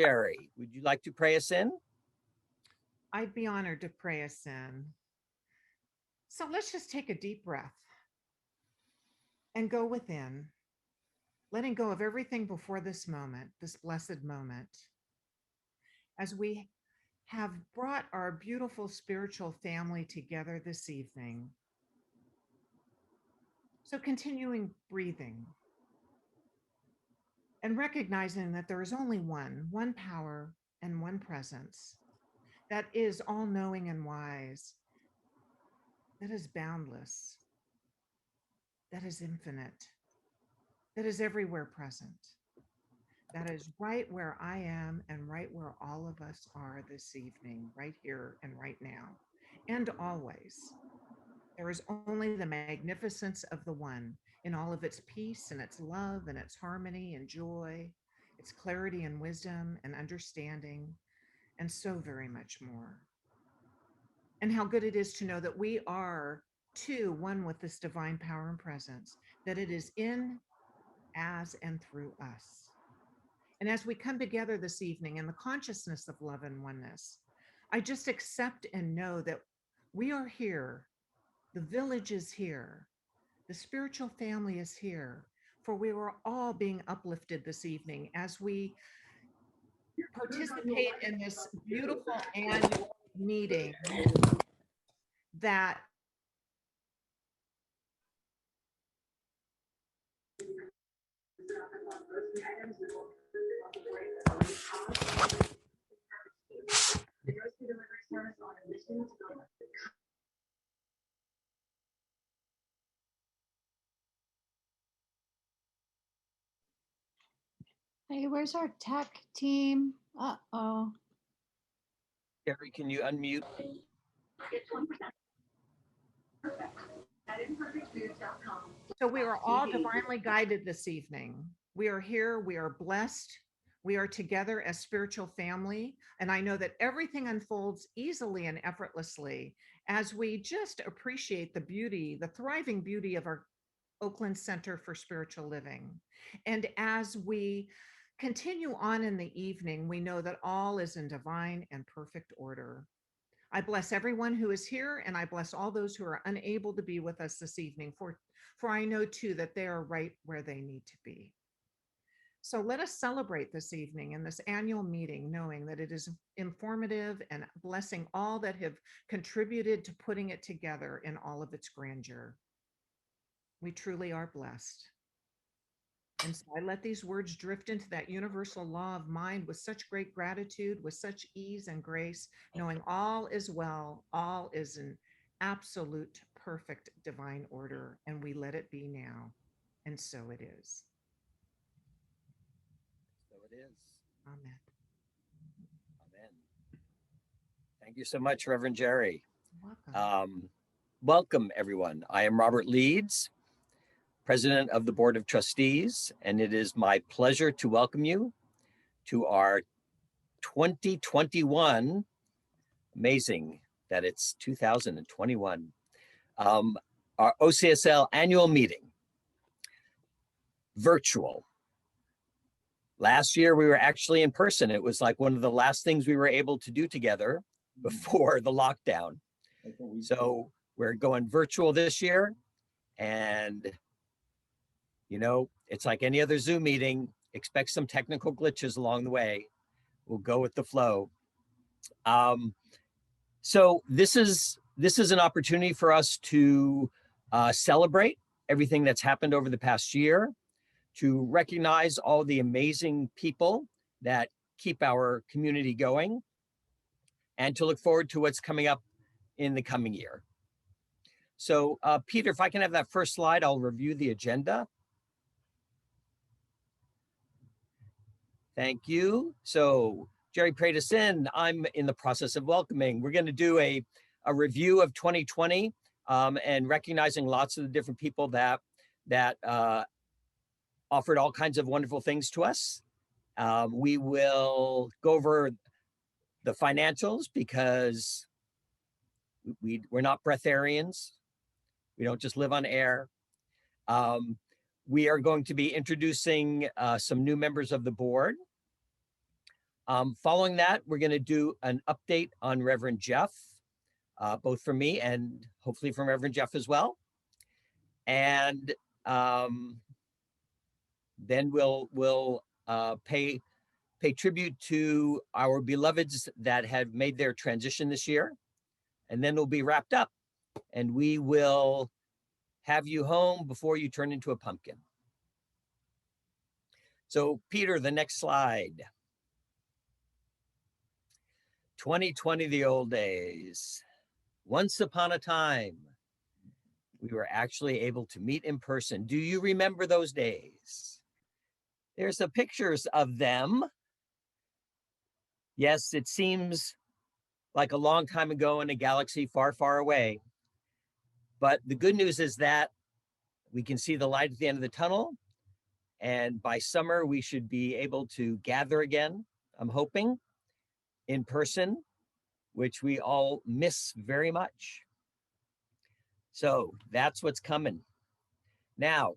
Jerry, would you like to pray us in? I'd be honored to pray us in. So let's just take a deep breath and go within, letting go of everything before this moment, this blessed moment, as we have brought our beautiful spiritual family together this evening. So continuing breathing and recognizing that there is only one power and one presence that is all-knowing and wise, that is boundless, that is infinite, that is everywhere present, that is right where I am and right where all of us are this evening, right here and right now, and always. There is only the magnificence of the one in all of its peace and its love and its harmony and joy, its clarity and wisdom and understanding, and so very much more. And how good it is to know that we are too one with this divine power and presence, that it is in, as, and through us. And as we come together this evening in the consciousness of love and oneness, I just accept and know that we are here. The village is here. The spiritual family is here, for we were all being uplifted this evening as we participate in this beautiful annual meeting that Hey, where's our tech team? Uh-oh. Jerry, can you unmute? So we are all divinely guided this evening. We are here, we are blessed, we are together as spiritual family. And I know that everything unfolds easily and effortlessly as we just appreciate the beauty, the thriving beauty of our Oakland Center for Spiritual Living. And as we continue on in the evening, we know that all is in divine and perfect order. I bless everyone who is here, and I bless all those who are unable to be with us this evening, for I know too that they are right where they need to be. So let us celebrate this evening in this annual meeting, knowing that it is informative and blessing all that have contributed to putting it together in all of its grandeur. We truly are blessed. And so I let these words drift into that universal law of mind with such great gratitude, with such ease and grace, knowing all is well, all is in absolute perfect divine order, and we let it be now. And so it is. So it is. Amen. Amen. Thank you so much, Reverend Jerry. Welcome. Welcome, everyone. I am Robert Leeds, President of the Board of Trustees, and it is my pleasure to welcome you to our 2021, amazing that it's 2021, our OCSL annual meeting, virtual. Last year, we were actually in person. It was like one of the last things we were able to do together before the lockdown. So we're going virtual this year, and you know, it's like any other Zoom meeting, expect some technical glitches along the way. We'll go with the flow. So this is an opportunity for us to celebrate everything that's happened over the past year, to recognize all the amazing people that keep our community going, and to look forward to what's coming up in the coming year. So Peter, if I can have that first slide, I'll review the agenda. Thank you. So Jerry prayed us in. I'm in the process of welcoming. We're going to do a review of 2020 and recognizing lots of the different people that offered all kinds of wonderful things to us. We will go over the financials because we're not breatharians. We don't just live on air. We are going to be introducing some new members of the board. Following that, we're going to do an update on Reverend Jeff, both from me and hopefully from Reverend Jeff as well. And then we'll pay tribute to our beloveds that have made their transition this year. And then we'll be wrapped up, and we will have you home before you turn into a pumpkin. So Peter, the next slide. 2020, the old days. Once upon a time, we were actually able to meet in person. Do you remember those days? There's some pictures of them. Yes, it seems like a long time ago in a galaxy far, far away. But the good news is that we can see the light at the end of the tunnel. And by summer, we should be able to gather again, I'm hoping, in person, which we all miss very much. So that's what's coming. Now,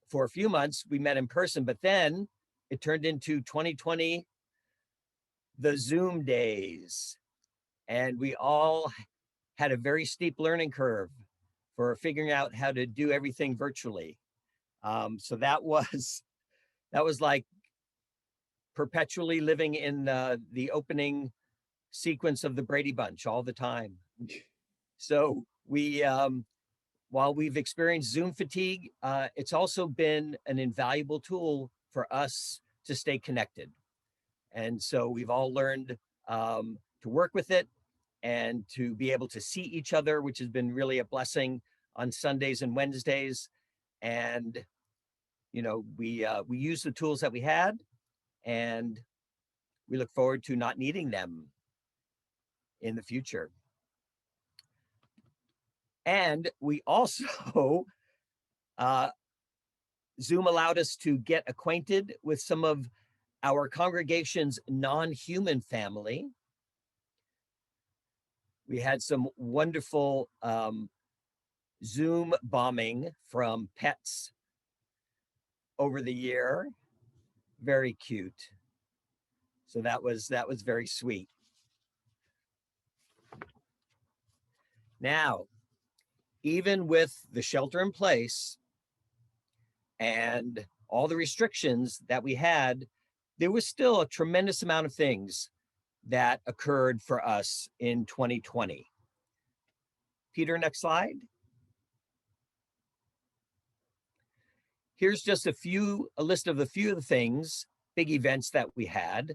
for a few months, we met in person, but then it turned into 2020, the Zoom days. And we all had a very steep learning curve for figuring out how to do everything virtually. So that was like perpetually living in the opening sequence of the Brady Bunch all the time. So we, while we've experienced Zoom fatigue, it's also been an invaluable tool for us to stay connected. And so we've all learned to work with it and to be able to see each other, which has been really a blessing on Sundays and Wednesdays. And, you know, we use the tools that we had, and we look forward to not needing them in the future. And we also, Zoom allowed us to get acquainted with some of our congregation's non-human family. We had some wonderful Zoom bombing from pets over the year. Very cute. So that was very sweet. Now, even with the shelter in place and all the restrictions that we had, there was still a tremendous amount of things that occurred for us in 2020. Peter, next slide. Here's just a list of a few of the things, big events that we had.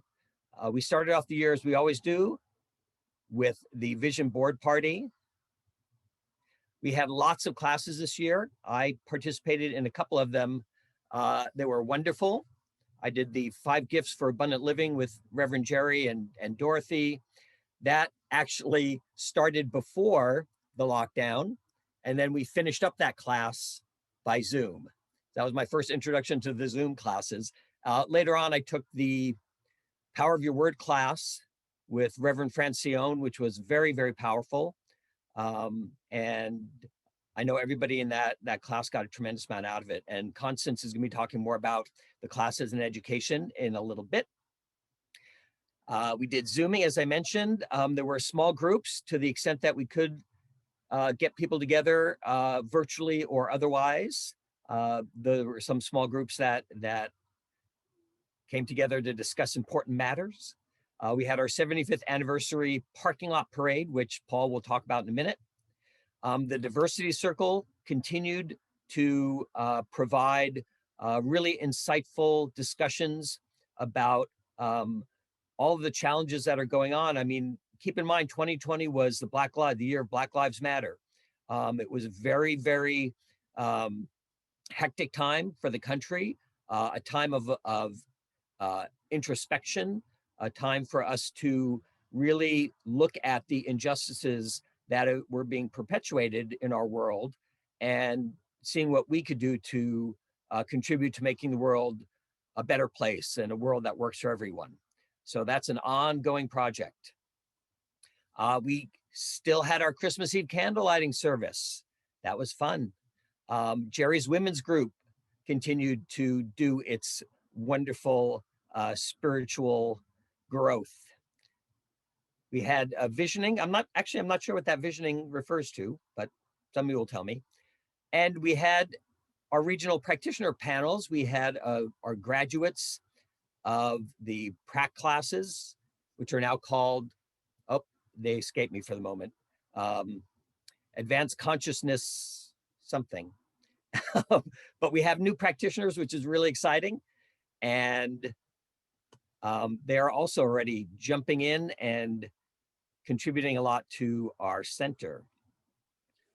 We started off the year, as we always do, with the Vision Board Party. We had lots of classes this year. I participated in a couple of them. They were wonderful. I did the 5 Gifts for Abundant Living with Reverend Jerry and Dorothy. That actually started before the lockdown, and then we finished up that class by Zoom. That was my first introduction to the Zoom classes. Later on, I took the Power of Your Word class with Reverend Francione, which was very, very powerful. And I know everybody in that class got a tremendous amount out of it. And Constance is going to be talking more about the classes and education in a little bit. We did Zooming, as I mentioned. There were small groups to the extent that we could get people together virtually or otherwise. There were some small groups that came together to discuss important matters. We had our 75th anniversary parking lot parade, which Paul will talk about in a minute. The Diversity Circle continued to provide really insightful discussions about all of the challenges that are going on. I mean, keep in mind, 2020 was the year of Black Lives Matter. It was a very, very hectic time for the country, a time of introspection, a time for us to really look at the injustices that were being perpetuated in our world and seeing what we could do to contribute to making the world a better place and a world that works for everyone. So that's an ongoing project. We still had our Christmas Eve candle lighting service. That was fun. Jerry's Women's Group continued to do its wonderful spiritual growth. We had a visioning. I'm not sure what that visioning refers to, but somebody will tell me. And we had our regional practitioner panels. We had our graduates of the prac classes, which are now called, oh, they escaped me for the moment, advanced consciousness something. But we have new practitioners, which is really exciting. And they are also already jumping in and contributing a lot to our center.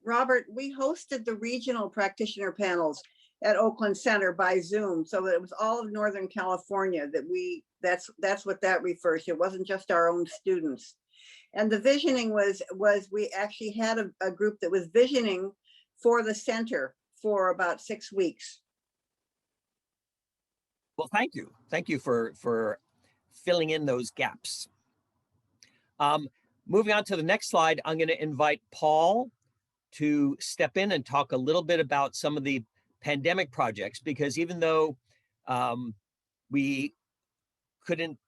Robert, we hosted the regional practitioner panels at Oakland Center by Zoom. So it was all of Northern California that's what that refers to. It wasn't just our own students. And the visioning was we actually had a group that was visioning for the center for about 6 weeks. Well, thank you. Thank you for filling in those gaps. Moving on to the next slide, I'm going to invite Paul to step in and talk a little bit about some of the pandemic projects, because even though we couldn't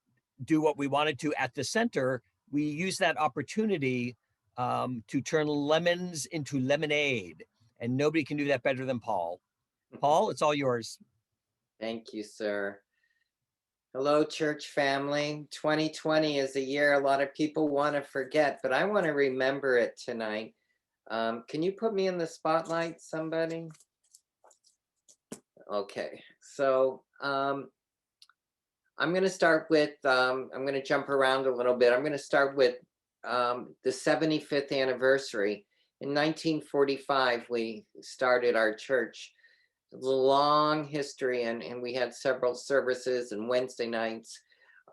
do what we wanted to at the center, we used that opportunity to turn lemons into lemonade. And nobody can do that better than Paul. Paul, it's all yours. Thank you, sir. Hello, church family. 2020 is a year a lot of people want to forget, but I want to remember it tonight. Can you put me in the spotlight, somebody? Okay, so I'm going to start with, I'm going to jump around a little bit. I'm going to start with the 75th anniversary. In 1945, we started our church. It's a long history, and we had several services, and Wednesday nights,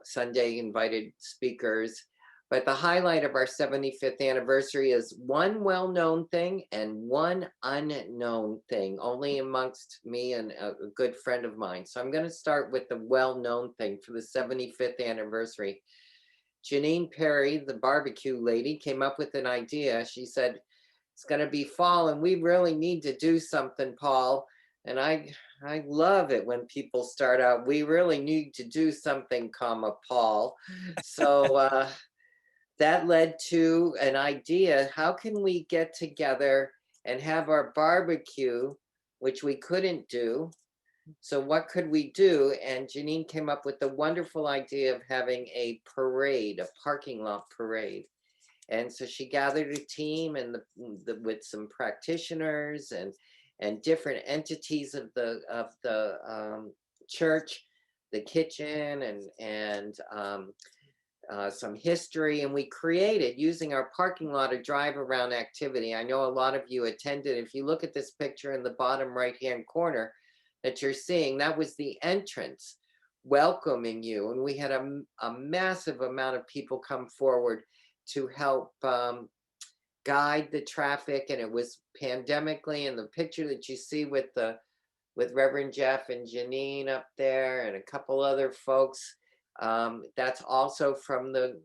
Sunday invited speakers. But the highlight of our 75th anniversary is one well-known thing and one unknown thing, only amongst me and a good friend of mine. So I'm going to start with the well-known thing for the 75th anniversary. Janine Perry, the barbecue lady, came up with an idea. She said, it's going to be fall, and we really need to do something, Paul. And I love it when people start out, we really need to do something, Paul. So that led to an idea. How can we get together and have our barbecue, which we couldn't do? So what could we do? And Janine came up with the wonderful idea of having a parade, a parking lot parade. And so she gathered a team and with some practitioners and different entities of the church, the kitchen, and some history. And we created, using our parking lot, a drive around activity. I know a lot of you attended. If you look at this picture in the bottom right hand corner that you're seeing, that was the entrance welcoming you. And we had a massive amount of people come forward to help guide the traffic. And it was pandemically, and the picture that you see with Reverend Jeff and Janine up there and a couple other folks, that's also from the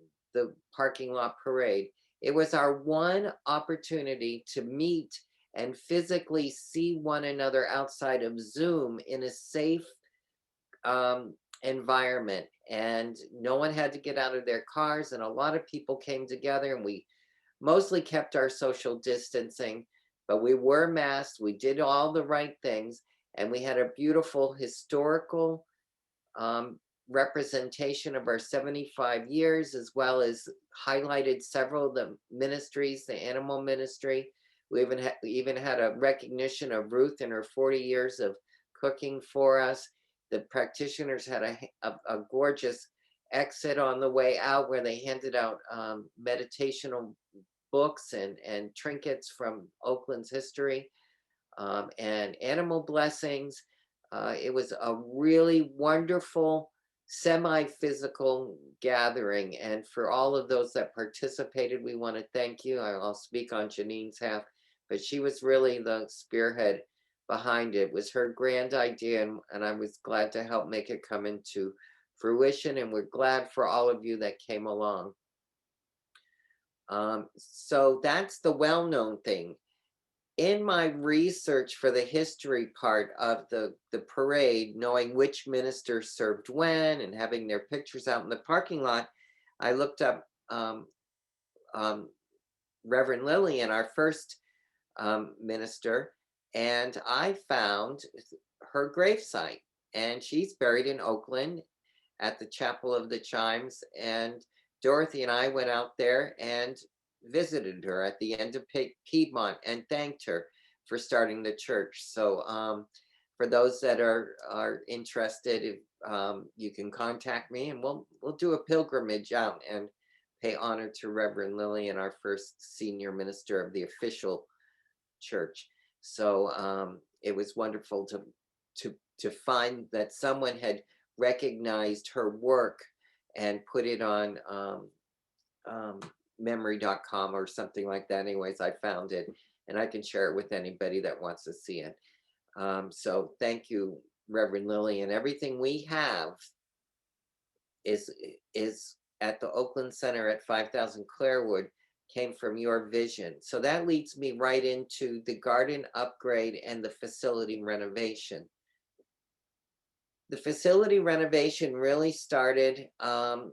parking lot parade. It was our one opportunity to meet and physically see one another outside of Zoom in a safe environment, and no one had to get out of their cars, and a lot of people came together, and we mostly kept our social distancing, but we were masked. We did all the right things, and we had a beautiful historical representation of our 75 years, as well as highlighted several of the ministries, the animal ministry. We even had a recognition of Ruth and her 40 years of cooking for us. The practitioners had a gorgeous exit on the way out where they handed out meditational books and trinkets from Oakland's history, and animal blessings. It was a really wonderful semi-physical gathering, and for all of those that participated, we want to thank you. I'll speak on Janine's half, but she was really the spearhead behind it. It was her grand idea, and I was glad to help make it come into fruition, and we're glad for all of you that came along. So that's the well-known thing. In my research for the history part of the parade, knowing which minister served when and having their pictures out in the parking lot, I looked up Reverend Lillian, our first minister, and I found her gravesite, and she's buried in Oakland at the Chapel of the Chimes. And Dorothy and I went out there and visited her at the end of Piedmont and thanked her for starting the church. So for those that are interested, you can contact me, and we'll do a pilgrimage out and pay honor to Reverend Lillian, our first senior minister of the official church. So it was wonderful to find that someone had recognized her work and put it on memory.com or something like that. Anyways, I found it, and I can share it with anybody that wants to see it. So thank you, Reverend Lillian. Everything we have is at the Oakland Center at 5000 Clarewood came from your vision. So that leads me right into the garden upgrade and the facility renovation. The facility renovation really started out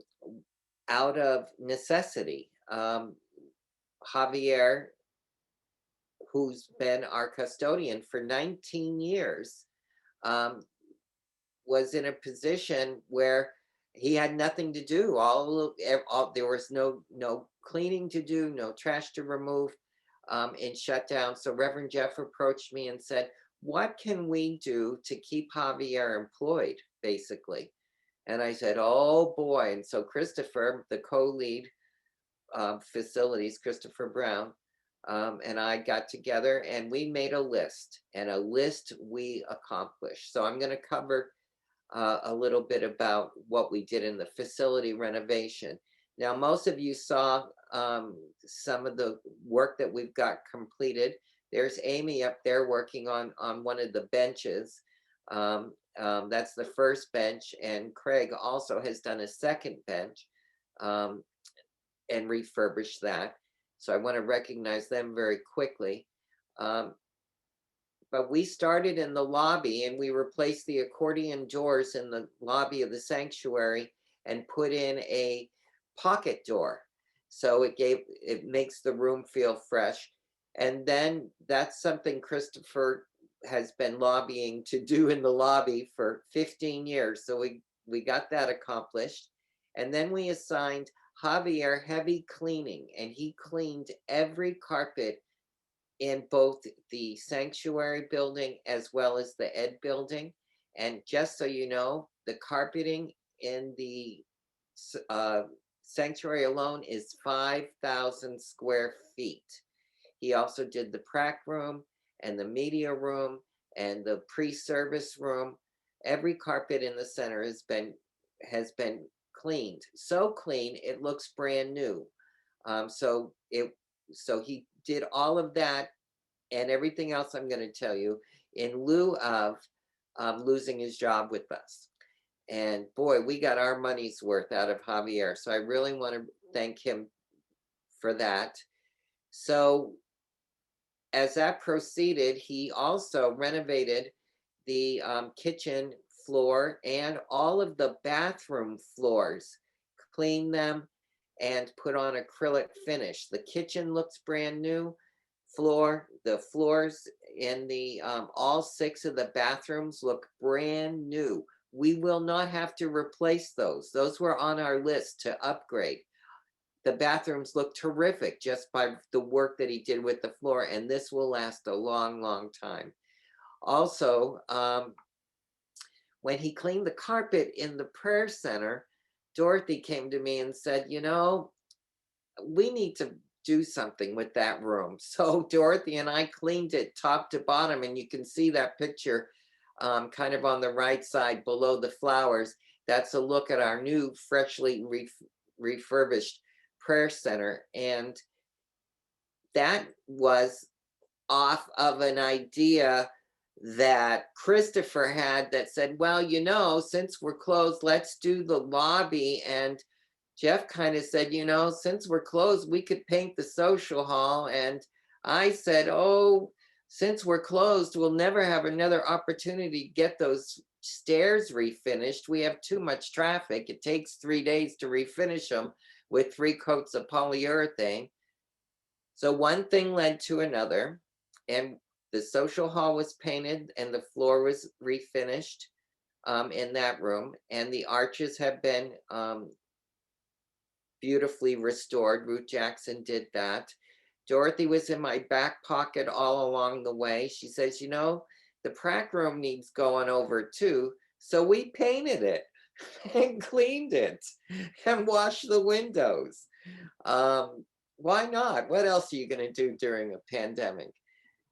of necessity. Javier, who's been our custodian for 19 years, was in a position where he had nothing to do. There was no cleaning to do, no trash to remove, and shut down. So Reverend Jeff approached me and said, what can we do to keep Javier employed, basically? And I said, oh boy. And so Christopher, the co-lead facilities, Christopher Brown, and I got together and we made a list, and a list we accomplished. So I'm going to cover a little bit about what we did in the facility renovation. Now, most of you saw some of the work that we've got completed. There's Amy up there working on one of the benches. That's the first bench, and Craig also has done a second bench and refurbished that. So I want to recognize them very quickly. But we started in the lobby, and we replaced the accordion doors in the lobby of the sanctuary and put in a pocket door. So it makes the room feel fresh. And then that's something Christopher has been lobbying to do in the lobby for 15 years. So we got that accomplished. And then we assigned Javier heavy cleaning, and he cleaned every carpet in both the sanctuary building as well as the ed building. And just so you know, the carpeting in the sanctuary alone is 5,000 square feet. He also did the prac room and the media room and the pre-service room. Every carpet in the center has been cleaned, so clean it looks brand new. So he did all of that and everything else I'm going to tell you in lieu of losing his job with us. And boy, we got our money's worth out of Javier. So I really want to thank him for that. So as that proceeded, he also renovated the kitchen floor and all of the bathroom floors, cleaned them and put on acrylic finish. The kitchen looks brand new. The floors in the all 6 of the bathrooms look brand new. We will not have to replace those. Those were on our list to upgrade. The bathrooms look terrific just by the work that he did with the floor, and this will last a long, long time. Also, when he cleaned the carpet in the prayer center, Dorothy came to me and said, you know, we need to do something with that room. So Dorothy and I cleaned it top to bottom, and you can see that picture kind of on the right side below the flowers. That's a look at our new freshly refurbished prayer center. And that was off of an idea that Christopher had that said, well, you know, since we're closed, let's do the lobby. And Jeff kind of said, you know, since we're closed, we could paint the social hall. And I said, oh, since we're closed, we'll never have another opportunity to get those stairs refinished. We have too much traffic. It takes 3 days to refinish them. with 3 coats of polyurethane. So one thing led to another, and the social hall was painted and the floor was refinished in that room, and the arches have been beautifully restored. Ruth Jackson did that. Dorothy was in my back pocket all along the way. She says, you know, the prac room needs going over too. So we painted it and cleaned it and washed the windows. Why not? What else are you going to do during a pandemic?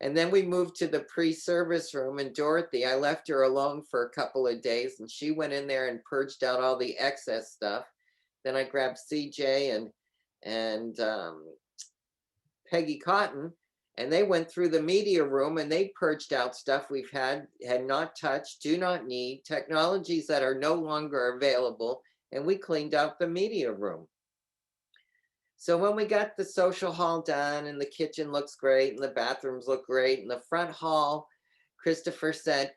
And then we moved to the pre-service room, and Dorothy, I left her alone for a couple of days, and she went in there and purged out all the excess stuff. Then I grabbed CJ and Peggy Cotton, and they went through the media room and they purged out stuff we've had not touched, do not need, technologies that are no longer available, and we cleaned out the media room. So when we got the social hall done and the kitchen looks great and the bathrooms look great and the front hall, Christopher said,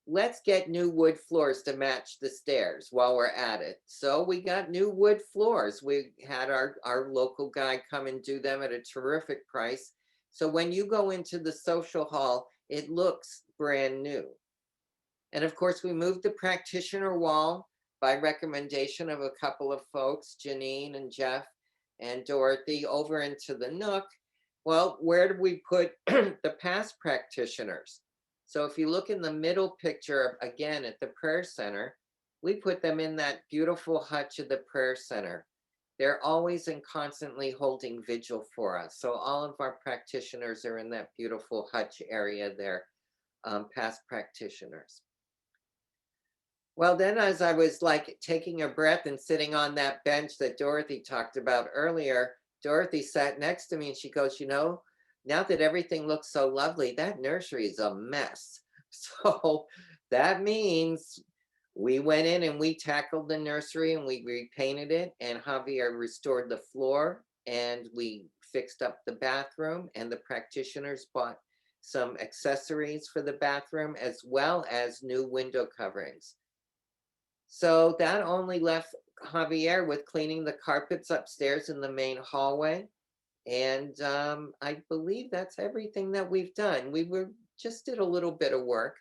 let's get new wood floors to match the stairs while we're at it. So we got new wood floors. We had our local guy come and do them at a terrific price. So when you go into the social hall, it looks brand new. And of course, we moved the practitioner wall by recommendation of a couple of folks, Janine and Jeff and Dorothy, over into the nook. Well, where did we put the past practitioners? So if you look in the middle picture, again, at the prayer center, we put them in that beautiful hutch of the prayer center. They're always and constantly holding vigil for us. So all of our practitioners are in that beautiful hutch area there, past practitioners. Well, then as I was like taking a breath and sitting on that bench that Dorothy talked about earlier, Dorothy sat next to me and she goes, you know, now that everything looks so lovely, that nursery is a mess. So that means we went in and we tackled the nursery and we repainted it, and Javier restored the floor and we fixed up the bathroom, and the practitioners bought some accessories for the bathroom as well as new window coverings. So that only left Javier with cleaning the carpets upstairs in the main hallway. And I believe that's everything that we've done. We just did a little bit of work.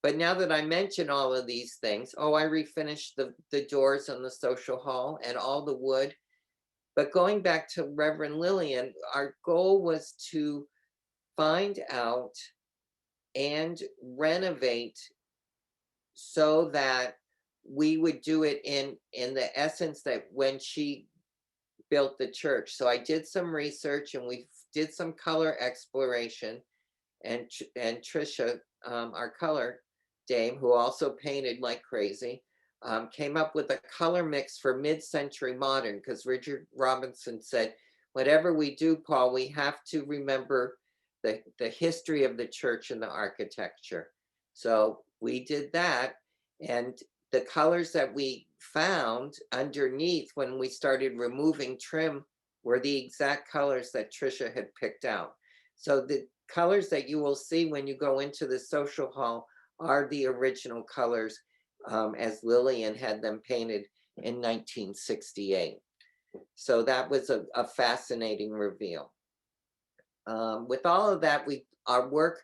But now that I mention all of these things, I refinished the doors on the social hall and all the wood. But going back to Reverend Lillian, our goal was to find out and renovate so that we would do it in the essence that when she built the church. So I did some research and we did some color exploration, and Trisha, our color dame, who also painted like crazy, came up with a color mix for mid-century modern, because Richard Robinson said, whatever we do, Paul, we have to remember the history of the church and the architecture. So we did that, and the colors that we found underneath when we started removing trim were the exact colors that Trisha had picked out. So the colors that you will see when you go into the social hall are the original colors as Lillian had them painted in 1968. So that was a fascinating reveal. With all of that, our work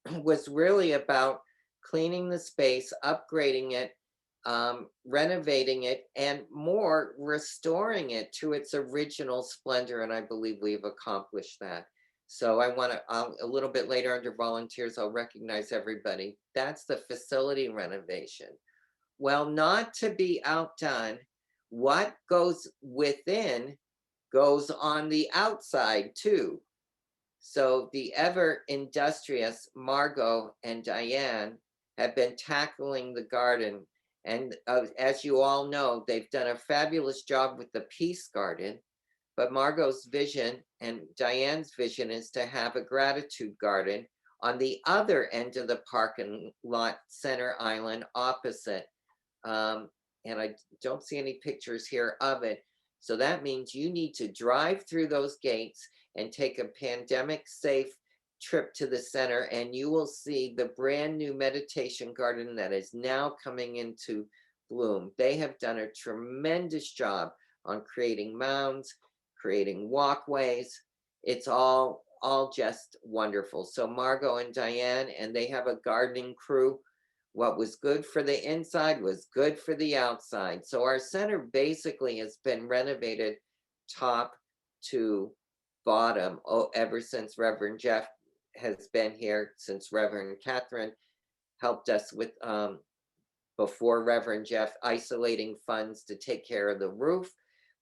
was really about cleaning the space, upgrading it, renovating it, and more, restoring it to its original splendor. And I believe we've accomplished that. So I want to, a little bit later under volunteers, I'll recognize everybody. That's the facility renovation. Well, not to be outdone, what goes within goes on the outside too. So the ever industrious Margot and Diane have been tackling the garden. And as you all know, they've done a fabulous job with the Peace Garden. But Margot's vision and Diane's vision is to have a gratitude garden on the other end of the parking lot, center island opposite. And I don't see any pictures here of it. So that means you need to drive through those gates and take a pandemic safe trip to the center, and you will see the brand new meditation garden that is now coming into bloom. They have done a tremendous job on creating mounds, creating walkways. It's all just wonderful. So Margot and Diane, and they have a gardening crew. What was good for the inside was good for the outside. So our center basically has been renovated top to bottom ever since Reverend Jeff has been here, since Reverend Catherine helped us with, before Reverend Jeff, isolating funds to take care of the roof.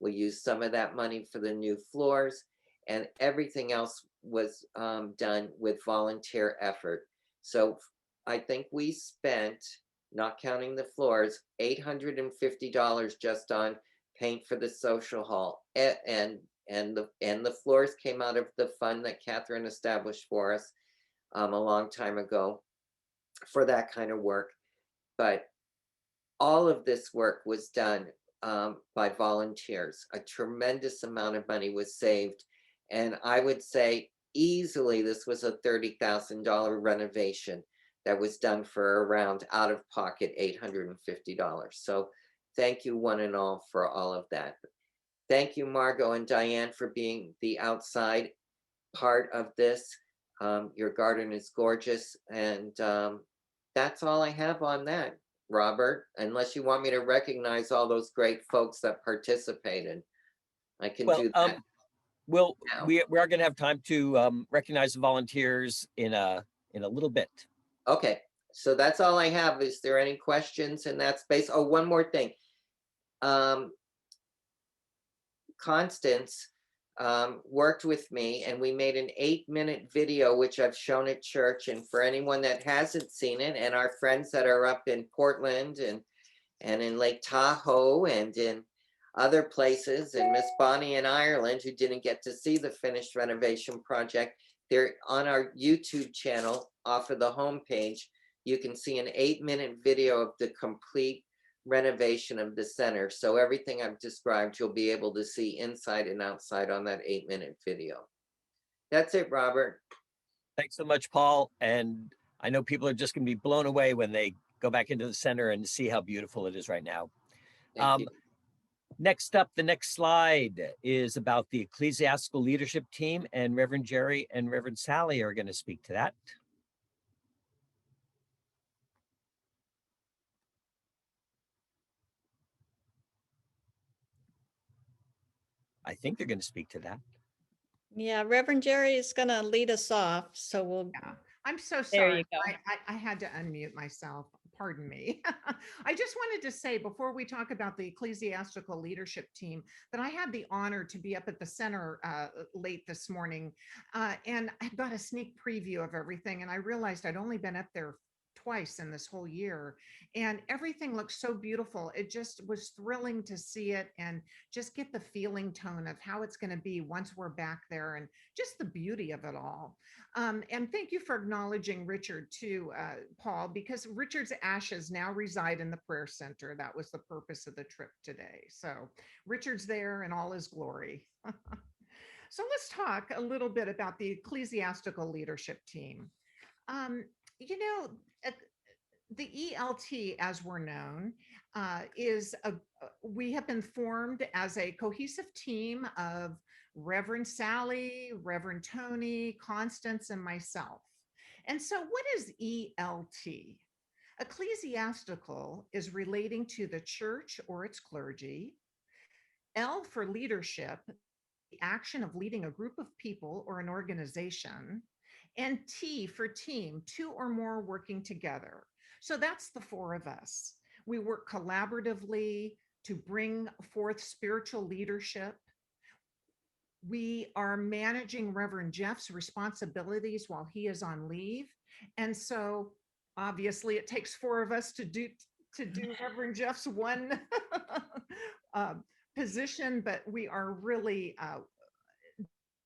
We used some of that money for the new floors, and everything else was done with volunteer effort. So I think we spent, not counting the floors, $850 just on paint for the social hall, and the floors came out of the fund that Catherine established for us a long time ago for that kind of work. But all of this work was done by volunteers. A tremendous amount of money was saved, and I would say easily this was a $30,000 renovation that was done for around out of pocket $850. So thank you one and all for all of that. Thank you, Margot and Diane, for being the outside part of this. Your garden is gorgeous, and that's all I have on that, Robert, unless you want me to recognize all those great folks that participated. I can Well, do that. Well, now. we are going to have time to recognize the volunteers in a little bit. Okay, so that's all I have. Is there any questions in that space? Oh, one more thing. Constance worked with me, and we made an 8-minute video, which I've shown at church. And for anyone that hasn't seen it, and our friends that are up in Portland and in Lake Tahoe and in other places, and Miss Bonnie in Ireland, who didn't get to see the finished renovation project, they're on our YouTube channel off of the homepage. You can see an 8-minute video of the complete renovation of the center. So everything I've described, you'll be able to see inside and outside on that 8-minute video. That's it, Robert. Thanks so much, Paul. And I know people are just going to be blown away when they go back into the center and see how beautiful it is right now. Thank you. Next up, the next slide is about the Ecclesiastical leadership team, and Reverend Jerry and Reverend Sally are going to speak to that. I think they're going to speak to that. Yeah, Reverend Jerry is going to lead us off. So we'll. Yeah, I'm so There sorry. you go. I had to unmute myself. Pardon me. I just wanted to say before we talk about the ecclesiastical leadership team that I had the honor to be up at the center late this morning, and I got a sneak preview of everything, and I realized I'd only been up there twice in this whole year, and everything looked so beautiful. It just was thrilling to see it and just get the feeling tone of how it's going to be once we're back there, and just the beauty of it all. And thank you for acknowledging Richard too, Paul, because Richard's ashes now reside in the prayer center. That was the purpose of the trip today. So Richard's there in all his glory. So let's talk a little bit about the ecclesiastical leadership team. You know, the ELT, as we're known, we have been formed as a cohesive team of Reverend Sally, Reverend Tony, Constance, and myself. And so what is ELT? Ecclesiastical is relating to the church or its clergy. L for leadership, the action of leading a group of people or an organization. And T for team, 2 or more working together. So that's the 4 of us. We work collaboratively to bring forth spiritual leadership. We are managing Reverend Jeff's responsibilities while he is on leave. And so obviously it takes 4 of us to do Reverend Jeff's one position, but we are really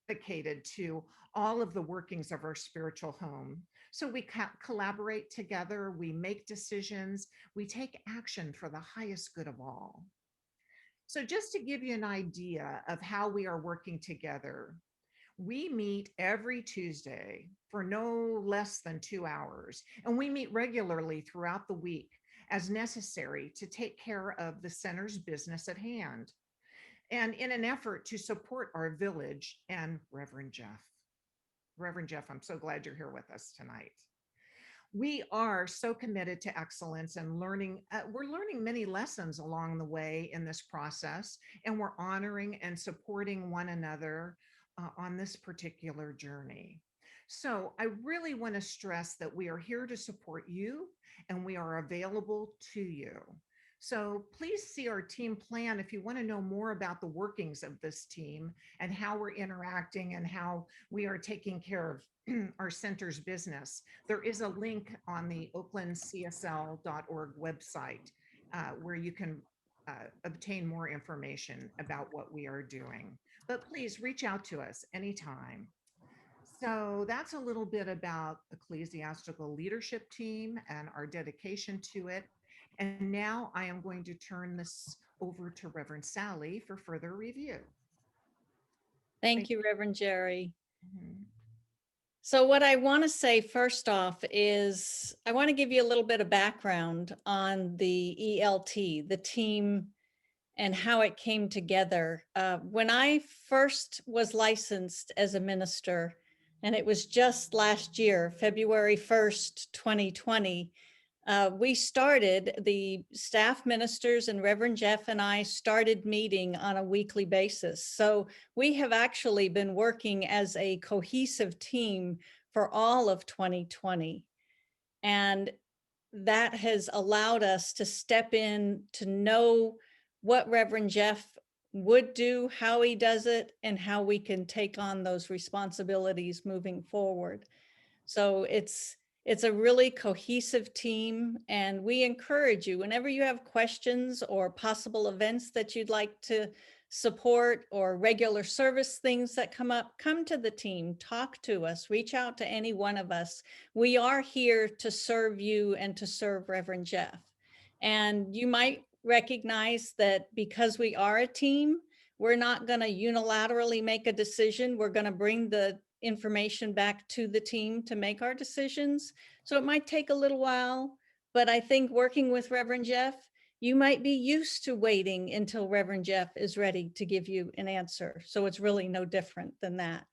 dedicated to all of the workings of our spiritual home. So we collaborate together, we make decisions, we take action for the highest good of all. So just to give you an idea of how we are working together, we meet every Tuesday for no less than 2 hours, and we meet regularly throughout the week as necessary to take care of the center's business at hand. and in an effort to support our village and Reverend Jeff. Reverend Jeff, I'm so glad you're here with us tonight. We are so committed to excellence and learning. We're learning many lessons along the way in this process, and we're honoring and supporting one another on this particular journey. So I really want to stress that we are here to support you and we are available to you. So please see our team plan if you want to know more about the workings of this team and how we're interacting and how we are taking care of our center's business. There is a link on the oaklandcsl.org website where you can obtain more information about what we are doing. But please reach out to us anytime. So that's a little bit about Ecclesiastical Leadership Team and our dedication to it. And now I am going to turn this over to Reverend Sally for further review. Thank you, Reverend Jerry. Mhm. So what I want to say first off is I want to give you a little bit of background on the ELT, the team, and how it came together. When I first was licensed as a minister, and it was just last year, February 1st, 2020, we started, the staff ministers and Reverend Jeff and I started meeting on a weekly basis. So we have actually been working as a cohesive team for all of 2020. And that has allowed us to step in to know what Reverend Jeff would do, how he does it, and how we can take on those responsibilities moving forward. So it's a really cohesive team, and we encourage you whenever you have questions or possible events that you'd like to support or regular service things that come up, come to the team, talk to us, reach out to any one of us. We are here to serve you and to serve Reverend Jeff. And you might recognize that because we are a team, we're not going to unilaterally make a decision. We're going to bring the information back to the team to make our decisions. So it might take a little while, but I think working with Reverend Jeff, you might be used to waiting until Reverend Jeff is ready to give you an answer. So it's really no different than that.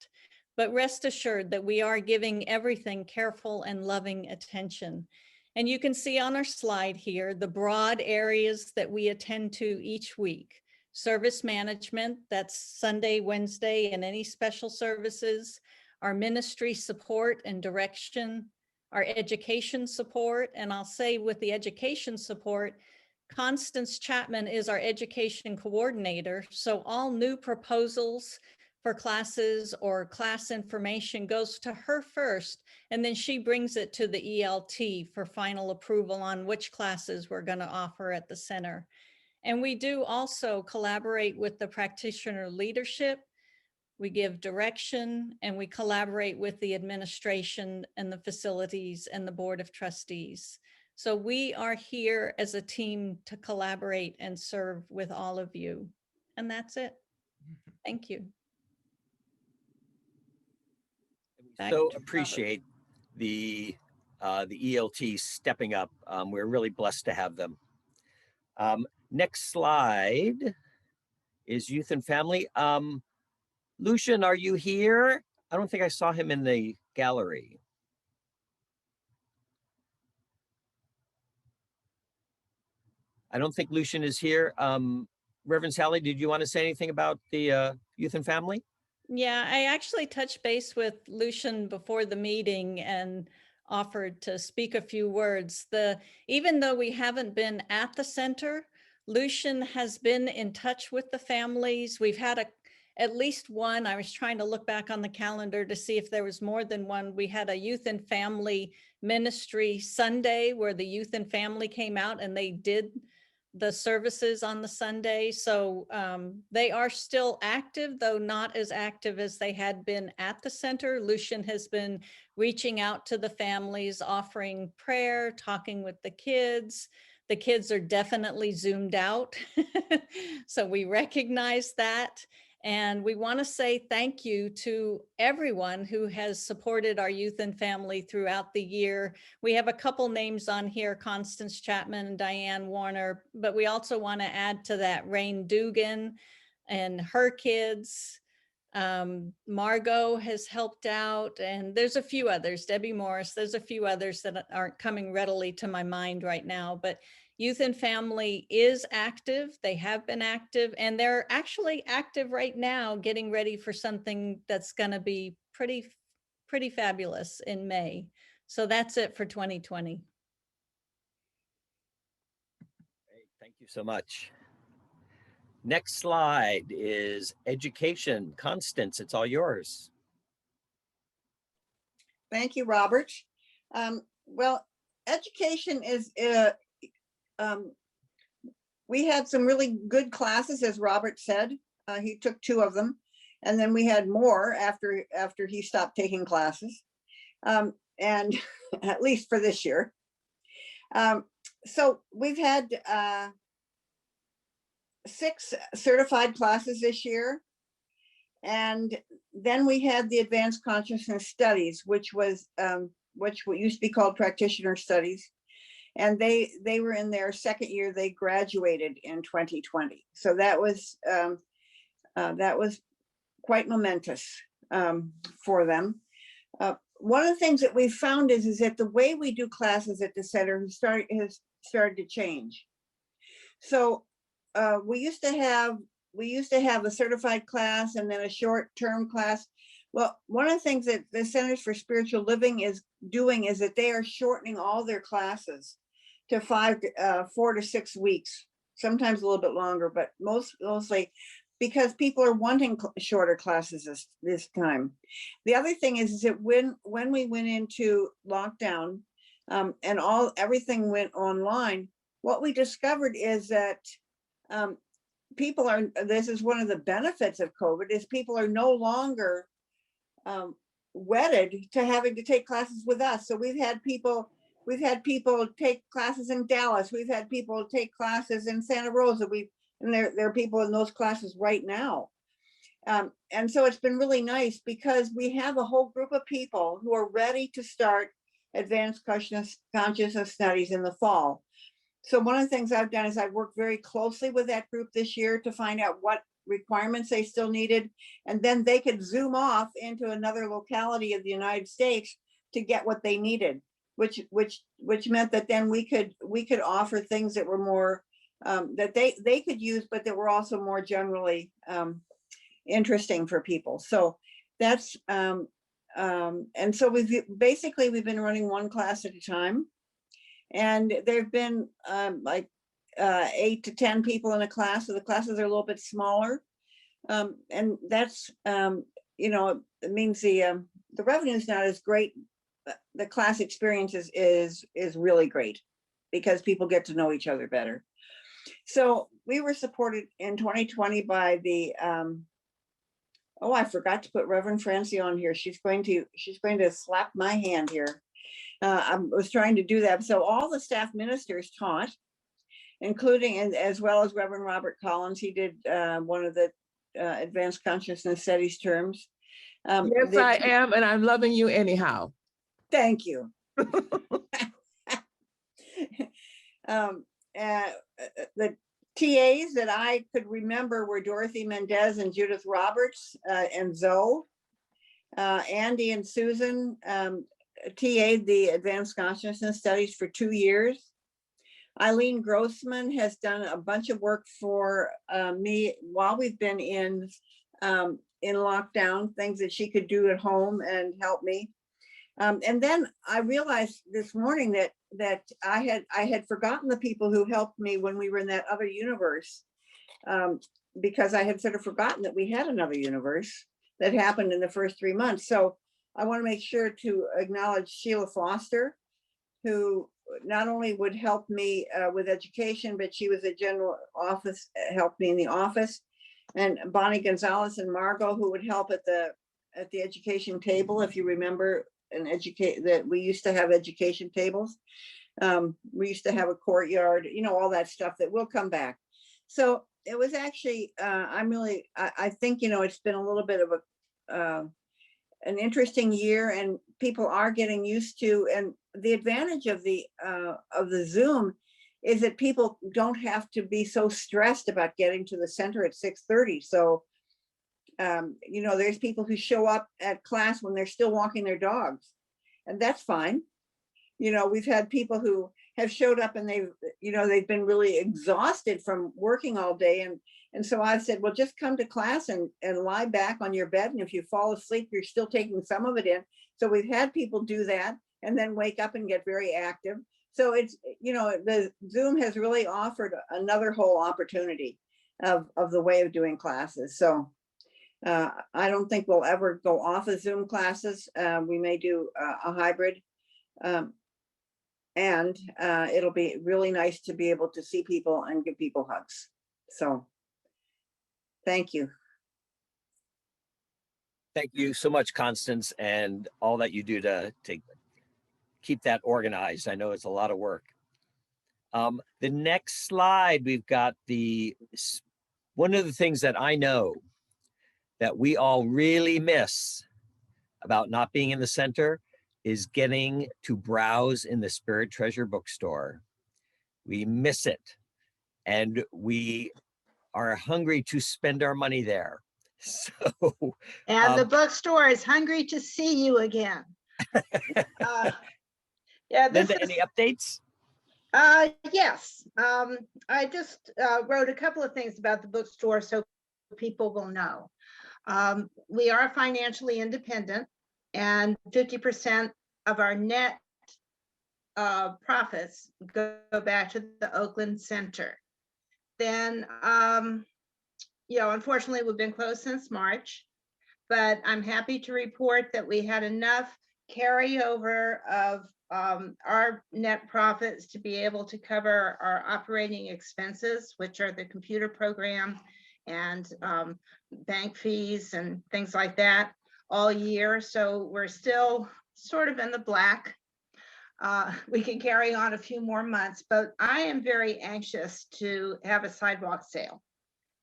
But rest assured that we are giving everything careful and loving attention. And you can see on our slide here, the broad areas that we attend to each week. Service management, that's Sunday, Wednesday, and any special services, our ministry support and direction, our education support. And I'll say with the education support, Constance Chapman is our education coordinator. So all new proposals for classes or class information goes to her first, and then she brings it to the ELT for final approval on which classes we're going to offer at the center. And we do also collaborate with the practitioner leadership. We give direction, and we collaborate with the administration and the facilities and the board of trustees. So we are here as a team to collaborate and serve with all of you. And that's it. Thank you. Back So to Robert. appreciate the ELT stepping up. We're really blessed to have them. Next slide is youth and family. Lucian, are you here? I don't think I saw him in the gallery. I don't think Lucian is here. Reverend Sally, did you want to say anything about the youth and family? Yeah, I actually touched base with Lucian before the meeting and offered to speak a few words. Even though we haven't been at the center, Lucian has been in touch with the families. We've had at least one. I was trying to look back on the calendar to see if there was more than one. We had a youth and family ministry Sunday where the youth and family came out and they did the services on the Sunday. So they are still active, though not as active as they had been at the center. Lucian has been reaching out to the families, offering prayer, talking with the kids. The kids are definitely zoomed out. So we recognize that. And we want to say thank you to everyone who has supported our youth and family throughout the year. We have a couple names on here, Constance Chapman and Diane Warner, but we also want to add to that Rain Dugan, and her kids. Margot has helped out, and there's a few others, Debbie Morris, there's a few others that aren't coming readily to my mind right now, but Youth and Family is active. They have been active, and they're actually active right now, getting ready for something that's going to be pretty fabulous in May. So that's it for 2020. Great, thank you so much. Next slide is education. Constance, it's all yours. Thank you, Robert. Well, education is, we had some really good classes, as Robert said. He took 2 of them, and then we had more after he stopped taking classes, and at least for this year. So we've had 6 certified classes this year. And then we had the Advanced Consciousness Studies, which was which used to be called Practitioner Studies. And they were in their 2nd year. They graduated in 2020. So that was quite momentous for them. One of the things that we found is that the way we do classes at the center has started to change. So we used to have a certified class and then a short-term class. Well, one of the things that the Centers for Spiritual Living is doing is that they are shortening all their classes to 4 to 6 weeks, sometimes a little bit longer, but mostly because people are wanting shorter classes this time. The other thing is that when we went into lockdown and everything went online, what we discovered is that this is one of the benefits of COVID, is people are no longer wedded to having to take classes with us. So we've had people take classes in Dallas. We've had people take classes in Santa Rosa. And there are people in those classes right now. And so it's been really nice because we have a whole group of people who are ready to start Advanced Consciousness Studies in the fall. So one of the things I've done is I've worked very closely with that group this year to find out what requirements they still needed. And then they could zoom off into another locality of the United States to get what they needed, which meant that then we could offer things that were more, that they could use, but that were also more generally interesting for people. So that's, and so we've been running 1 class at a time. And there've been 8 to 10 people in a class, so the classes are a little bit smaller, and that's it means the revenue is not as great. The class experience is really great because people get to know each other better. So we were supported in 2020 by the I forgot to put Reverend Francie on here. She's going to slap my hand here. I was trying to do that. So all the staff ministers taught, including, and as well as Reverend Robert Collins. He did one of the Advanced Consciousness Studies terms. Yes, I am, and I'm loving you anyhow. Thank you. The TAs that I could remember were Dorothy Mendez and Judith Roberts and Zoe, Andy and Susan. TA'd the Advanced Consciousness Studies for 2 years. Eileen Grossman has done a bunch of work for me while we've been in lockdown, things that she could do at home and help me. And then I realized this morning that I had forgotten the people who helped me when we were in that other universe, because I had sort of forgotten that we had another universe that happened in the first 3 months. So I want to make sure to acknowledge Sheila Foster, who not only would help me with education, but she was a general office, helped me in the office, and Bonnie Gonzalez and Margot, who would help at the education table. If you remember, that we used to have education tables. We used to have a courtyard, all that stuff that will come back. So it was actually, I think, it's been a little bit of an interesting year, and people are getting used to, and the advantage of the Zoom is that people don't have to be so stressed about getting to the center at 6:30. So, you know, there's people who show up at class when they're still walking their dogs, and that's fine. You know, we've had people who have showed up and they've been really exhausted from working all day. And so I've said, well, just come to class and lie back on your bed. And if you fall asleep, you're still taking some of it in. So we've had people do that and then wake up and get very active. So it's, you know, the Zoom has really offered another whole opportunity of the way of doing classes. So I don't think we'll ever go off of Zoom classes. We may do a hybrid. And it'll be really nice to be able to see people and give people hugs. So thank you. Thank you so much, Constance, and all that you do to keep that organized. I know it's a lot of work. The next slide, we've got one of the things that I know that we all really miss about not being in the center is getting to browse in the Spirit Treasure bookstore. We miss it, and we are hungry to spend our money there. So, and the bookstore is hungry to see you again. Yeah, this Linda, any updates? Yes, I just wrote a couple of things about the bookstore so people will know. We are financially independent, and 50% of our net profits go back to the Oakland Center. Then, you know, unfortunately, we've been closed since March, but I'm happy to report that we had enough carryover of our net profits to be able to cover our operating expenses, which are the computer program and bank fees and things like that all year. So we're still sort of in the black. We can carry on a few more months, but I am very anxious to have a sidewalk sale.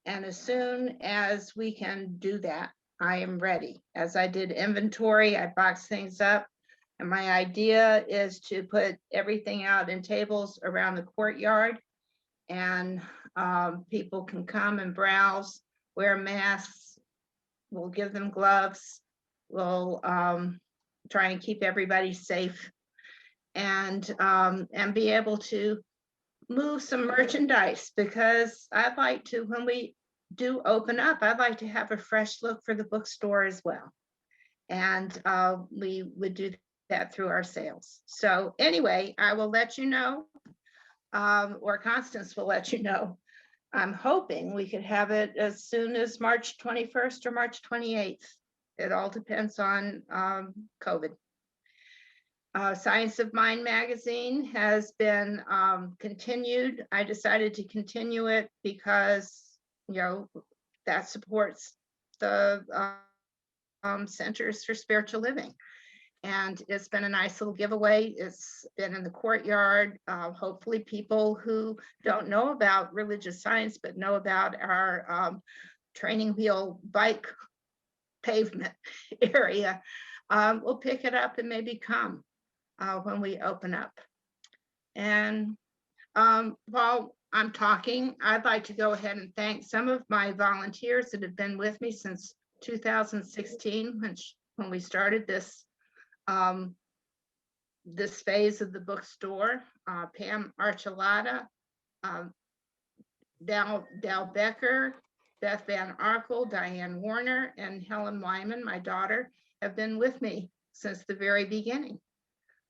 And as soon as we can do that, I am ready. As I did inventory, I boxed things up. And my idea is to put everything out in tables around the courtyard, and people can come and browse, wear masks. We'll give them gloves. We'll try and keep everybody safe, and be able to move some merchandise, because I'd like to, when we do open up, I'd like to have a fresh look for the bookstore as well. And we would do that through our sales. So anyway, I will let you know, or Constance will let you know. I'm hoping we could have it as soon as March 21st or March 28th. It all depends on COVID. Science of Mind magazine has been continued. I decided to continue it because, you know, that supports the Centers for Spiritual Living. And it's been a nice little giveaway. It's been in the courtyard. Hopefully people who don't know about religious science, but know about our training wheel bike pavement area will pick it up and maybe come when we open up. And while I'm talking, I'd like to go ahead and thank some of my volunteers that have been with me since 2016, when we started this this phase of the bookstore. Pam Archuleta, Dal Becker, Beth Van Arkel, Diane Warner, and Helen Wyman, my daughter, have been with me since the very beginning.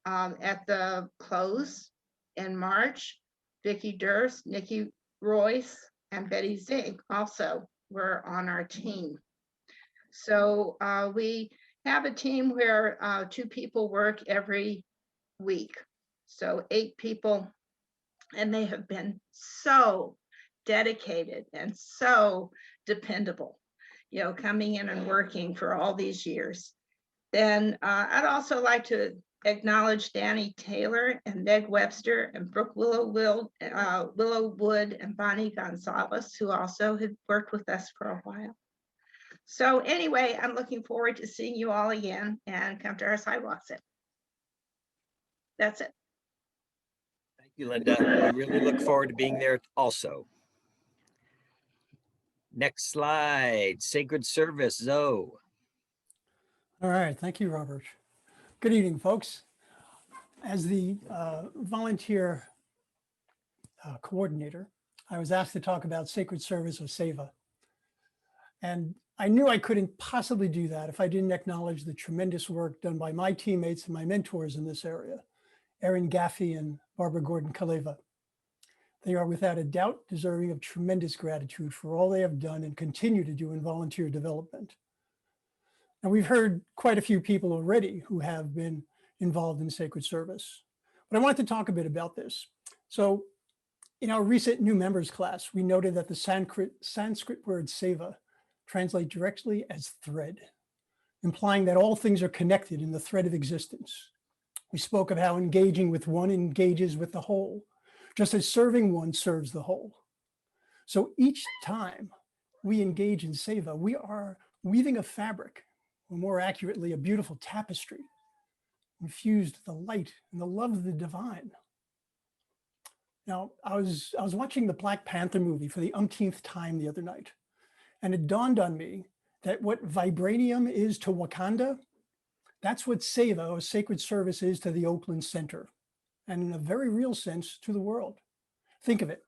At the close in March, Vicki Durst, Nikki Royce, and Betty Zig also were on our team. So we have a team where 2 people work every week. So 8 people, and they have been so dedicated and so dependable, you know, coming in and working for all these years. Then I'd also like to acknowledge Danny Taylor and Meg Webster and Brooke Willowwood and Bonnie Gonzalez, who also had worked with us for a while. So anyway, I'm looking forward to seeing you all again, and come to our sidewalk sale. That's it. Thank you, Linda. We really look forward to being there also. Next slide, sacred service, Zoe. All right, thank you, Robert. Good evening, folks. As the volunteer coordinator, I was asked to talk about sacred service or Seva. And I knew I couldn't possibly do that if I didn't acknowledge the tremendous work done by my teammates and my mentors in this area, Erin Gaffey and Barbara Gordon-Kaleva. They are without a doubt deserving of tremendous gratitude for all they have done and continue to do in volunteer development. Now, we've heard quite a few people already who have been involved in sacred service, but I want to talk a bit about this. So in our recent new members class, we noted that the Sanskrit word Seva translate directly as thread, implying that all things are connected in the thread of existence. We spoke of how engaging with one engages with the whole, just as serving one serves the whole. So each time we engage in Seva, we are weaving a fabric, or more accurately, a beautiful tapestry, infused with the light and the love of the divine. Now, I was watching the Black Panther movie for the umpteenth time the other night, and it dawned on me that what vibranium is to Wakanda, that's what Seva, or sacred service, is to the Oakland Center, and in a very real sense to the world. Think of it,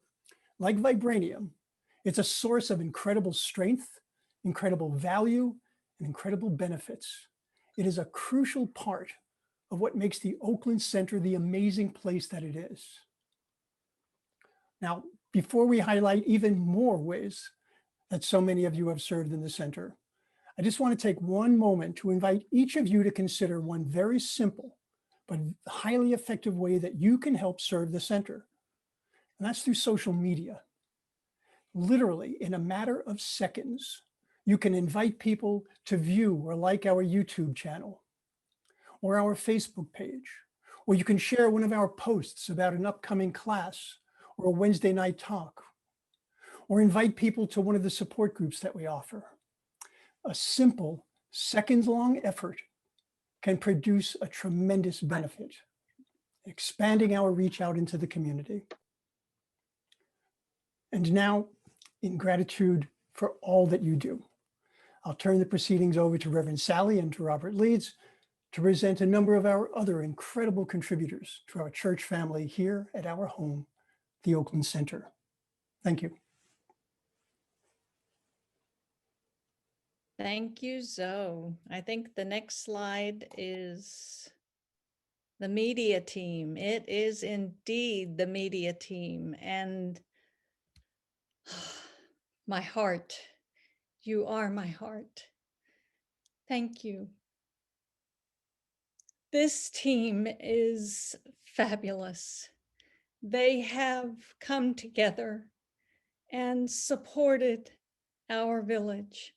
like vibranium, it's a source of incredible strength, incredible value, and incredible benefits. It is a crucial part of what makes the Oakland Center the amazing place that it is. Now, before we highlight even more ways that so many of you have served in the center, I just want to take one moment to invite each of you to consider one very simple but highly effective way that you can help serve the center. And that's through social media. Literally, in a matter of seconds, you can invite people to view or like our YouTube channel or our Facebook page, or you can share one of our posts about an upcoming class or a Wednesday night talk, or invite people to one of the support groups that we offer. A simple seconds-long effort can produce a tremendous benefit, expanding our reach out into the community. And now, in gratitude for all that you do, I'll turn the proceedings over to Reverend Sally and to Robert Leeds to present a number of our other incredible contributors to our church family here at our home, the Oakland Center. Thank you. Thank you, Zoe. I think the next slide is the media team. It is indeed the media team. And my heart, you are my heart. Thank you. This team is fabulous. They have come together and supported our village.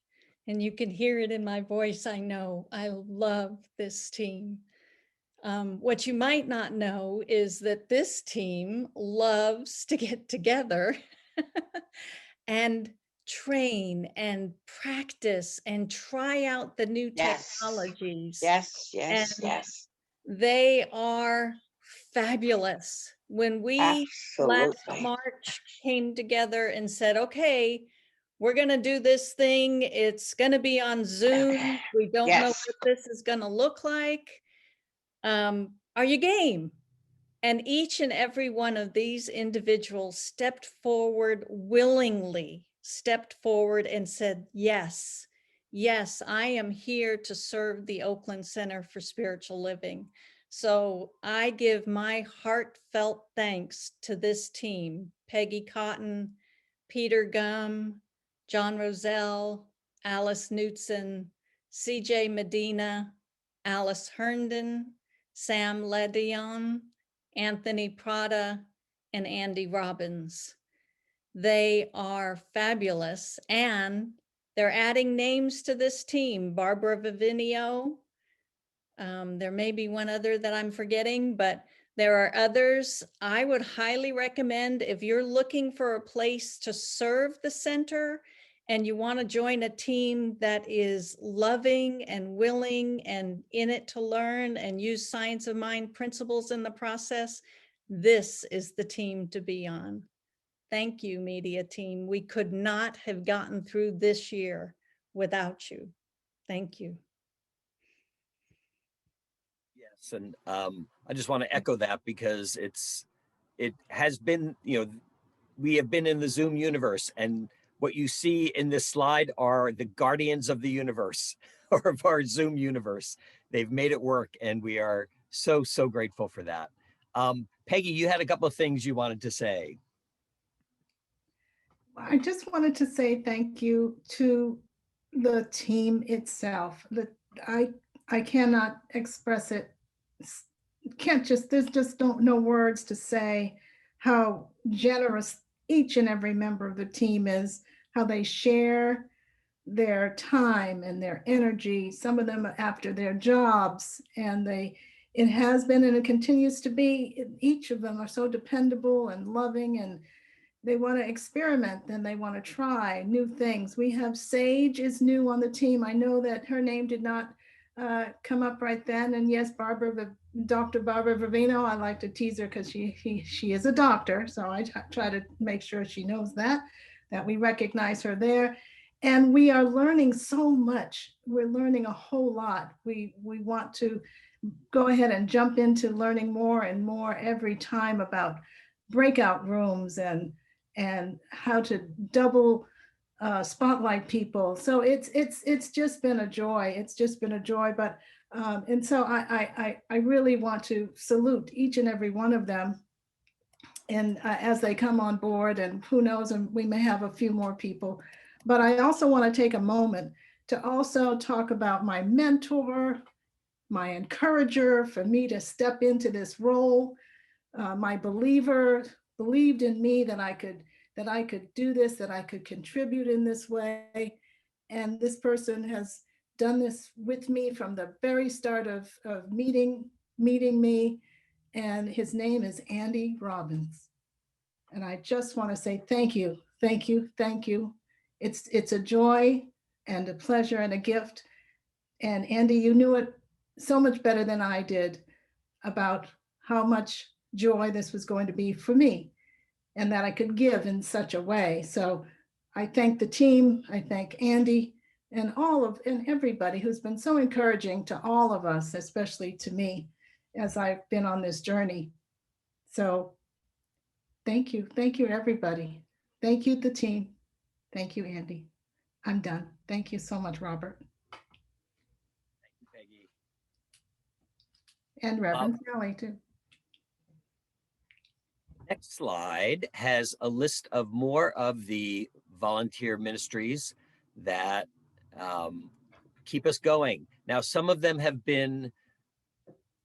And you can hear it in my voice, I know. I love this team. What you might not know is that this team loves to get together and train and practice and try out the new technologies. Yes, yes, And yes. they are fabulous. When we last Absolutely. March came together and said, okay, we're going to do this thing. It's going to be on Zoom. We don't know Yes. what this is going to look like. Are you game? And each and every one of these individuals stepped forward willingly, stepped forward and said, yes, yes, I am here to serve the Oakland Center for Spiritual Living. So I give my heartfelt thanks to this team, Peggy Cotton, Peter Gum, John Roselle, Alice Knutson, CJ Medina, Alice Herndon, Sam Ledion, Anthony Prada, and Andy Robbins. They are fabulous, and they're adding names to this team. Barbara Vivinio, there may be one other that I'm forgetting, but there are others. I would highly recommend, if you're looking for a place to serve the center and you want to join a team that is loving and willing and in it to learn and use science of mind principles in the process, This is the team to be on. Thank you, media team. We could not have gotten through this year without you. Thank you. Yes, and I just want to echo that because it has been, we have been in the Zoom universe, and what you see in this slide are the guardians of the universe or of our Zoom universe. They've made it work, and we are so, so grateful for that. Peggy, you had a couple of things you wanted to say. I just wanted to say thank you to the team itself. I cannot express it. There's just no words to say how generous each and every member of the team is, how they share their time and their energy, some of them after their jobs, and it has been and it continues to be, each of them are so dependable and loving, and they want to experiment and they want to try new things. We have Sage is new on the team. I know that her name did not come up right then. And yes, Dr. Barbara Vivino, I like to tease her because she is a doctor. So I try to make sure she knows that we recognize her there. And we are learning so much. We're learning a whole lot. We want to go ahead and jump into learning more and more every time about breakout rooms and how to double spotlight people. So it's just been a joy. It's just been a joy. But and so I really want to salute each and every one of them, and as they come on board, and who knows, and we may have a few more people. But I also want to take a moment to also talk about my mentor, my encourager, for me to step into this role. My believer believed in me that I could do this, that I could contribute in this way. And this person has done this with me from the very start of meeting me. And his name is Andy Robbins. And I just want to say thank you, thank you, thank you. It's a joy and a pleasure and a gift. And Andy, you knew it so much better than I did about how much joy this was going to be for me, and that I could give in such a way. So I thank the team, I thank Andy, and everybody who's been so encouraging to all of us, especially to me, as I've been on this journey. So thank you, everybody. Thank you, the team. Thank you, Andy. I'm done. Thank you so much, Robert. Thank you, Peggy. And Reverend Sally too. Next slide has a list of more of the volunteer ministries that keep us going. Now, some of them have been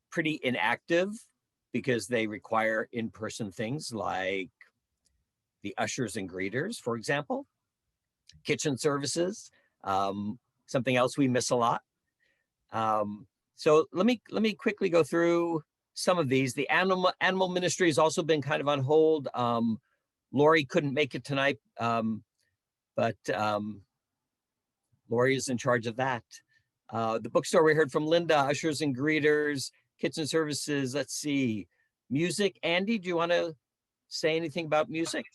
pretty inactive because they require in-person things like the ushers and greeters, for example, kitchen services, something else we miss a lot. So let me quickly go through some of these. The animal ministry has also been kind of on hold. Lori couldn't make it tonight, but Lori is in charge of that. The bookstore, we heard from Linda, ushers and greeters, kitchen services. Let's see, music. Andy, do you want to say anything about music?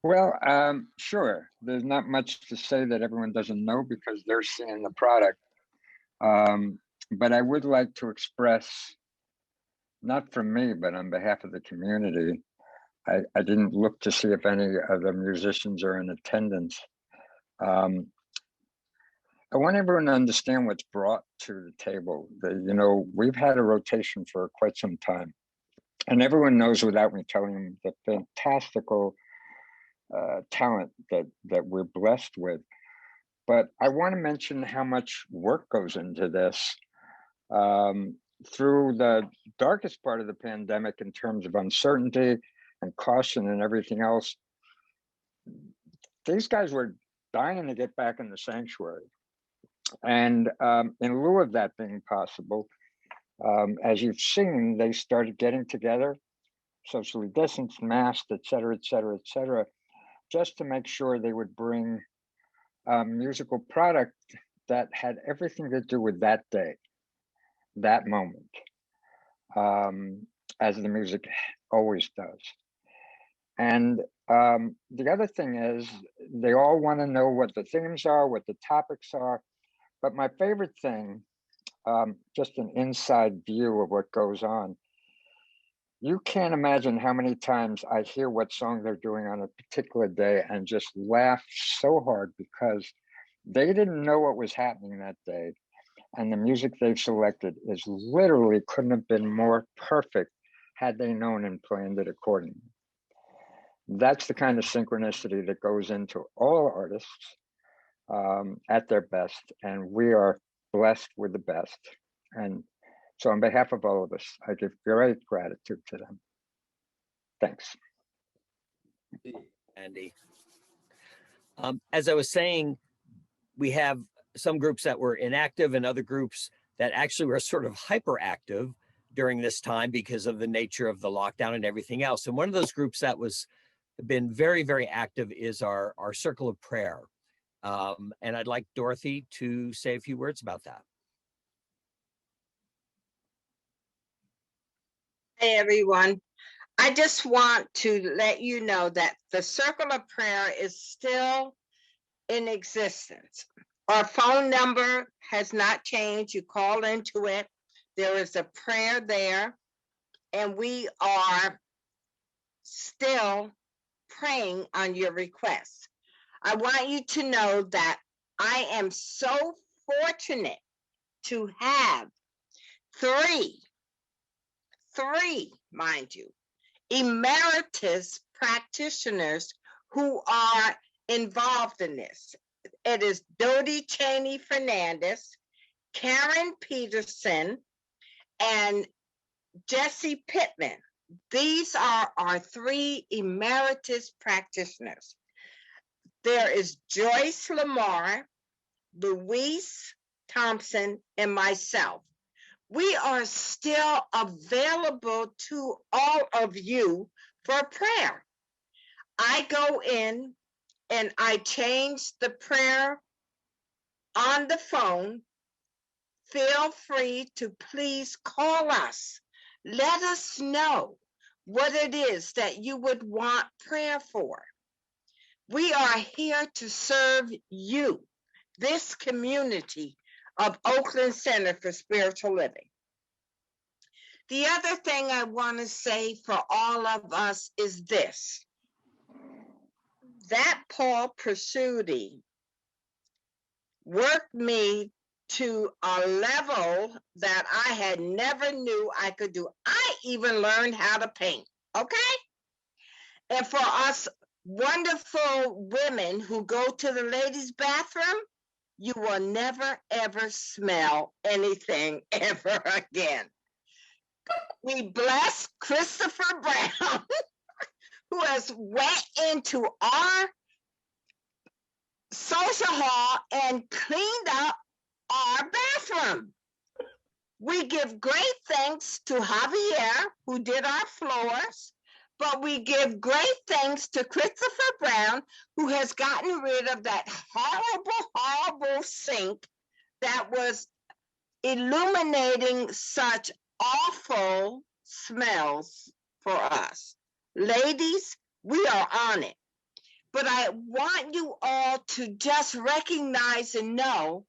Well, sure. There's not much to say that everyone doesn't know because they're seeing the product. But I would like to express, not from me, but on behalf of the community, I didn't look to see if any of the musicians are in attendance. I want everyone to understand what's brought to the table. We've had a rotation for quite some time, and everyone knows without me telling them the fantastical talent that we're blessed with. But I want to mention how much work goes into this. Through the darkest part of the pandemic in terms of uncertainty and caution and everything else, these guys were dying to get back in the sanctuary. And in lieu of that being possible, as you've seen, they started getting together, socially distanced, masked, et cetera, just to make sure they would bring musical product that had everything to do with that day, that moment. as the music always does. And the other thing is they all want to know what the themes are, what the topics are. But my favorite thing, just an inside view of what goes on. You can't imagine how many times I hear what song they're doing on a particular day and just laugh so hard because they didn't know what was happening that day. And the music they've selected is literally couldn't have been more perfect had they known and planned it accordingly. That's the kind of synchronicity that goes into all artists at their best. And we are blessed with the best. And so on behalf of all of us, I give great gratitude to them. Thanks. Andy. As I was saying, we have some groups that were inactive and other groups that actually were sort of hyperactive during this time because of the nature of the lockdown and everything else. And one of those groups that was been very, very active is our Circle of Prayer. And I'd like Dorothy to say a few words about that. Hey, everyone. I just want to let you know that the Circle of Prayer is still in existence. Our phone number has not changed. You call into it. There is a prayer there, and we are still praying on your requests. I want you to know that I am so fortunate to have three, mind you, emeritus practitioners who are involved in this. It is Dodie Cheney Fernandez, Karen Peterson, and Jesse Pittman. These are our three emeritus practitioners. There is Joyce Lamar, Louise Thompson, and myself. We are still available to all of you for prayer. I go in and I change the prayer on the phone. Feel free to please call us. Let us know what it is that you would want prayer for. We are here to serve you, this community of Oakland Center for Spiritual Living. The other thing I want to say for all of us is this. That Paul Pursuti worked me to a level that I had never knew I could do. I even learned how to paint, okay? And for us wonderful women who go to the ladies' bathroom, you will never, ever smell anything ever again. We bless Christopher Brown, who has went into our social hall and cleaned up our bathroom. We give great thanks to Javier, who did our floors, but we give great thanks to Christopher Brown, who has gotten rid of that horrible, horrible sink that was illuminating such awful smells for us. Ladies, we are on it. But I want you all to just recognize and know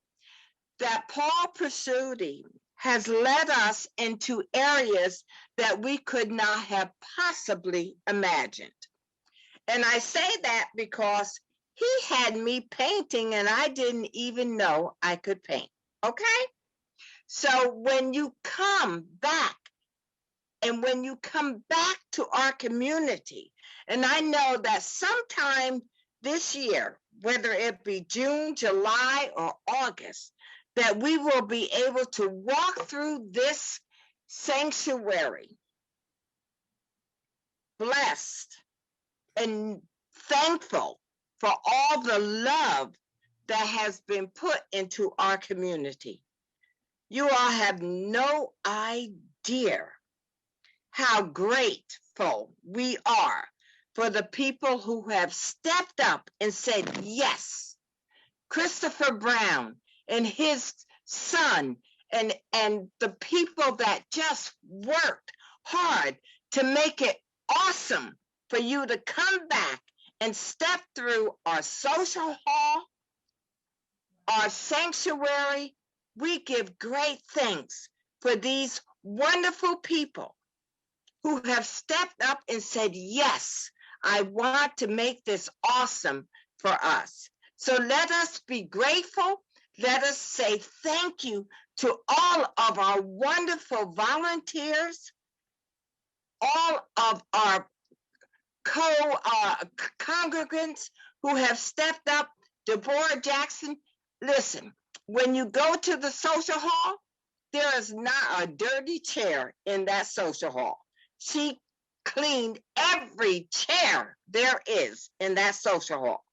that Paul Pursuti has led us into areas that we could not have possibly imagined. And I say that because he had me painting and I didn't even know I could paint, okay? So when you come back, and when you come back to our community, and I know that sometime this year, whether it be June, July, or August, that we will be able to walk through this sanctuary blessed and thankful for all the love that has been put into our community. You all have no idea how grateful we are for the people who have stepped up and said, yes, Christopher Brown and his son and the people that just worked hard to make it awesome for you to come back and step through our social hall, our sanctuary. We give great thanks for these wonderful people who have stepped up and said, yes, I want to make this awesome for us. So let us be grateful. Let us say thank you to all of our wonderful volunteers, all of our congregants who have stepped up. Deborah Jackson, listen, when you go to the social hall, there is not a dirty chair in that social hall. She cleaned every chair there is in that social hall.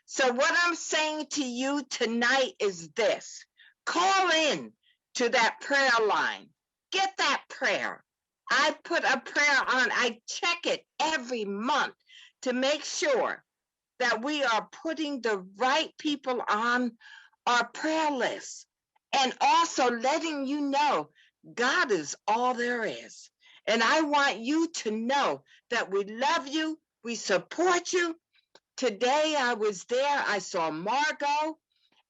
So what I'm saying to you tonight is this: call in to that prayer line. Get that prayer. I put a prayer on. I check it every month to make sure that we are putting the right people on our prayer list, and also letting you know God is all there is. And I want you to know that we love you, we support you. Today I was there, I saw Margot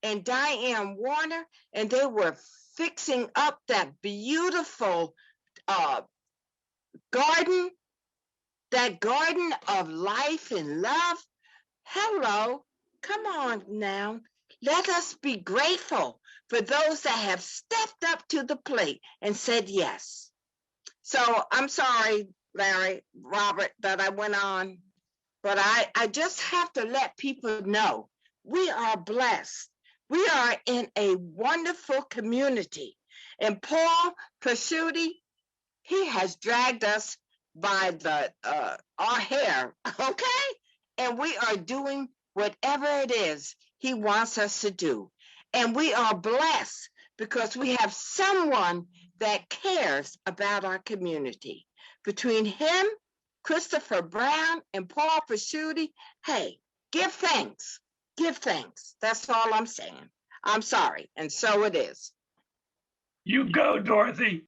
and Diane Warner, and they were fixing up that beautiful garden, that garden of life and love. Hello, come on now. Let us be grateful for those that have stepped up to the plate and said yes. So I'm sorry, Larry, Robert, that I went on, but I just have to let people know we are blessed. We are in a wonderful community. And Paul Pasciuti, he has dragged us by our hair, okay? And we are doing whatever it is he wants us to do. And we are blessed because we have someone that cares about our community. Between him, Christopher Brown, and Paul Pasciuti, hey, give thanks. Give thanks. That's all I'm saying. I'm sorry. And so it is. You go, Dorothy.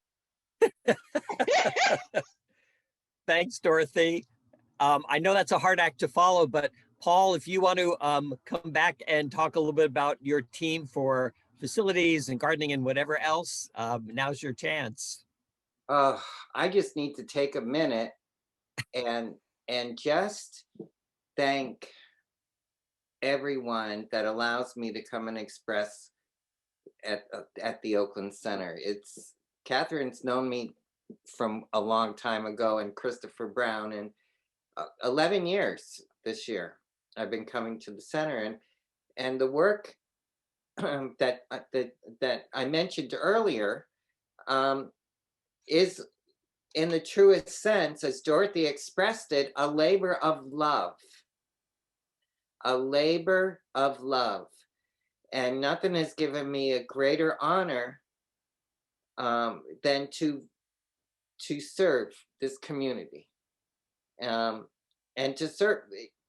Thanks, Dorothy. I know that's a hard act to follow, but Paul, if you want to come back and talk a little bit about your team for facilities and gardening and whatever else, now's your chance. I just need to take a minute and just thank everyone that allows me to come and express at the Oakland Center. Catherine's known me from a long time ago, and Christopher Brown, and 11 years this year I've been coming to the center, and the work that I mentioned earlier is, in the truest sense, as Dorothy expressed it, a labor of love. A labor of love. And nothing has given me a greater honor than to serve this community. And to serve,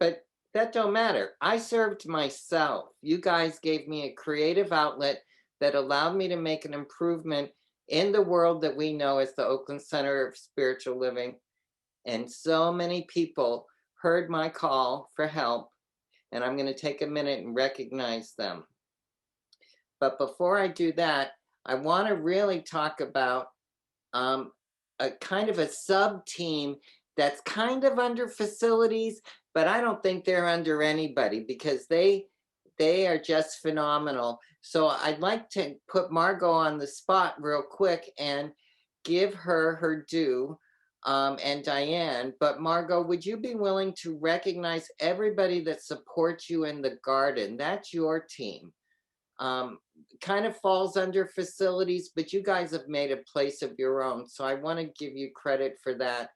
but that don't matter. I served myself. You guys gave me a creative outlet that allowed me to make an improvement in the world that we know as the Oakland Center of Spiritual Living. And so many people heard my call for help, and I'm going to take a minute and recognize them. But before I do that, I want to really talk about a kind of a sub-team that's kind of under facilities, but I don't think they're under anybody because they are just phenomenal. So I'd like to put Margot on the spot real quick and give her due, and Diane. But Margot, would you be willing to recognize everybody that supports you in the garden? That's your team. Kind of falls under facilities, but you guys have made a place of your own. So I want to give you credit for that.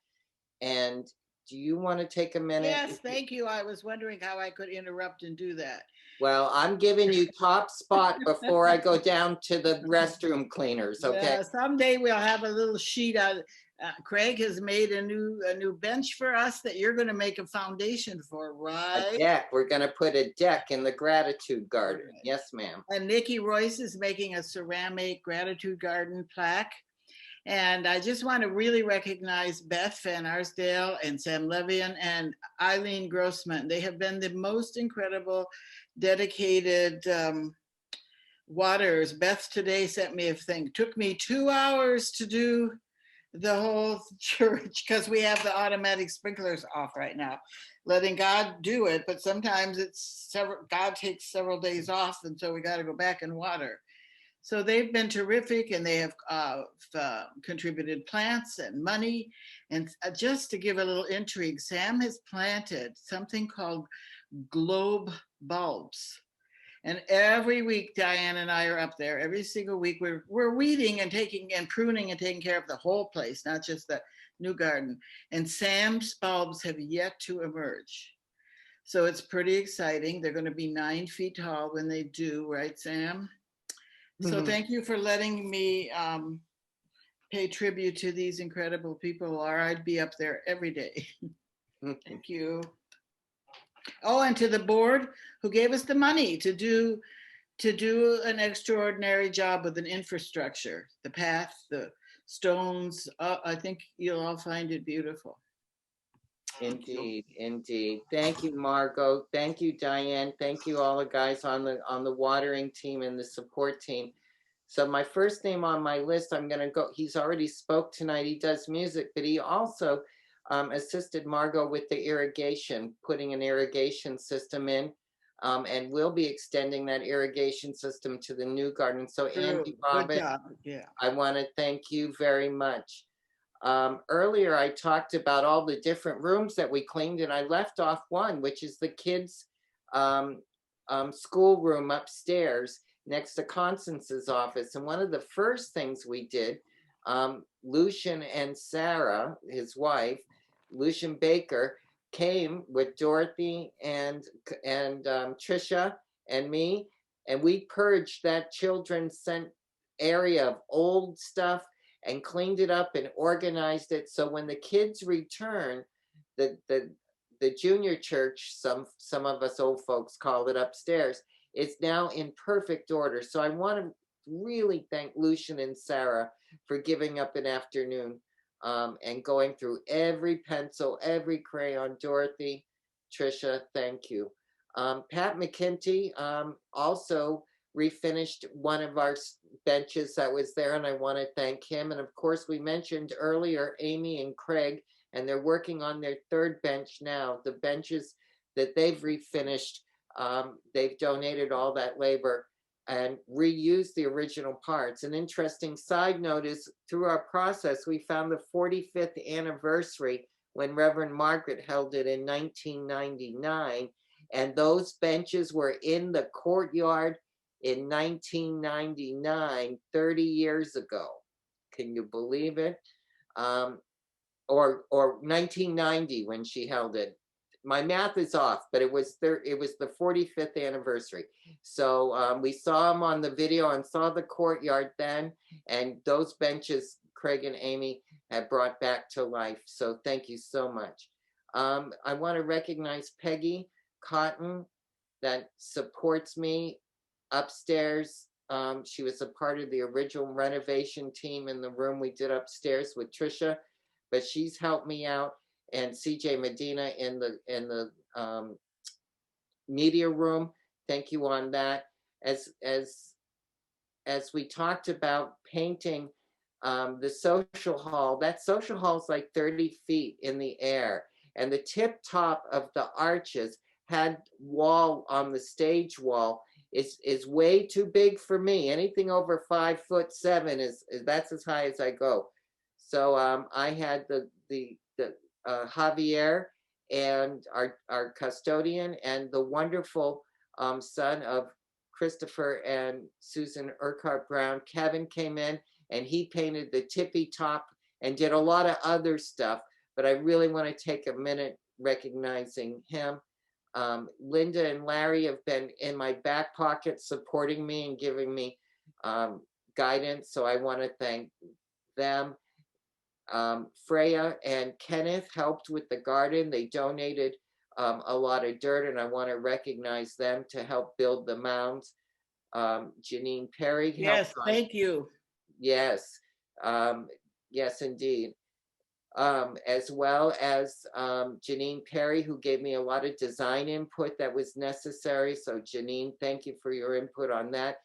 And do you want to take a minute? Yes, thank you. I was wondering how I could interrupt and do that. Well, I'm giving you top spot before I go down to the restroom cleaners, okay? Yeah, someday we'll have a little sheet Craig has made a new bench for us that you're going to make a foundation for, A right? deck. We're going to put a deck in the gratitude garden. Yes, ma'am. And Nikki Royce is making a ceramic gratitude garden plaque. And I just want to really recognize Beth Van Arsdale and Sam Levian and Eileen Grossman. They have been the most incredible, dedicated waters. Beth today sent me a thing. Took me 2 hours to do the whole church because we have the automatic sprinklers off right now, letting God do it. But sometimes God takes several days off, and so we got to go back and water. So they've been terrific, and they have contributed plants and money. And just to give a little intrigue, Sam has planted something called globe bulbs. And every week, Diane and I are up there. Every single week, we're weeding and pruning and taking care of the whole place, not just the new garden. And Sam's bulbs have yet to emerge. So it's pretty exciting. They're going to be 9 feet tall when they do, right, Sam? So thank you for letting me pay tribute to these incredible people, or I'd be up there every day. Thank you. Oh, and to the board who gave us the money to do an extraordinary job with an infrastructure, the path, the stones. I think you'll all find it beautiful. Indeed, indeed. Thank you, Margot. Thank you, Diane. Thank you, all the guys on the watering team and the support team. So my first name on my list, I'm going to go. He's already spoke tonight. He does music, but he also assisted Margot with the irrigation, putting an irrigation system in, and we'll be extending that irrigation system to the new garden. So Andy Robin, yeah, I want to thank you very much. Earlier, I talked about all the different rooms that we cleaned, and I left off one, which is the kids' school room upstairs next to Constance's office. And one of the first things we did, Lucian and Sarah, his wife, Lucian Baker, came with Dorothy and Trisha and me, and we purged that children's area of old stuff and cleaned it up and organized it. So when the kids return, the junior church, some of us old folks call it upstairs, is now in perfect order. So I want to really thank Lucian and Sarah for giving up an afternoon and going through every pencil, every crayon. Dorothy, Trisha, thank you. Pat McKinty also refinished one of our benches that was there, and I want to thank him. And of course, we mentioned earlier Amy and Craig, and they're working on their third bench now. The benches that they've refinished, they've donated all that labor and reused the original parts. An interesting side note is through our process, we found the 45th anniversary when Reverend Margaret held it in 1999. And those benches were in the courtyard in 1999, 30 years ago. Can you believe it? Or 1990 when she held it. My math is off, but it was the 45th anniversary. So we saw them on the video and saw the courtyard then, and those benches Craig and Amy have brought back to life. So thank you so much. I want to recognize Peggy Cotton that supports me upstairs. She was a part of the original renovation team in the room we did upstairs with Trisha, but she's helped me out. And CJ Medina in the media room, thank you on that. As we talked about painting the social hall, that social hall is like 30 feet in the air, and the tip top of the arches had wall on the stage wall is way too big for me. Anything over 5'7" is that's as high as I go. So I had the Javier and our custodian and the wonderful son of Christopher and Susan Urquhart Brown, Kevin, came in and he painted the tippy top and did a lot of other stuff. But I really want to take a minute recognizing him. Linda and Larry have been in my back pocket supporting me and giving me guidance. So I want to thank them. Freya and Kenneth helped with the garden. They donated a lot of dirt, and I want to recognize them to help build the mounds. Janine Perry Yes, helped on, thank you. yes, yes, indeed. As well as Janine Perry, who gave me a lot of design input that was necessary. So Janine, thank you for your input on that.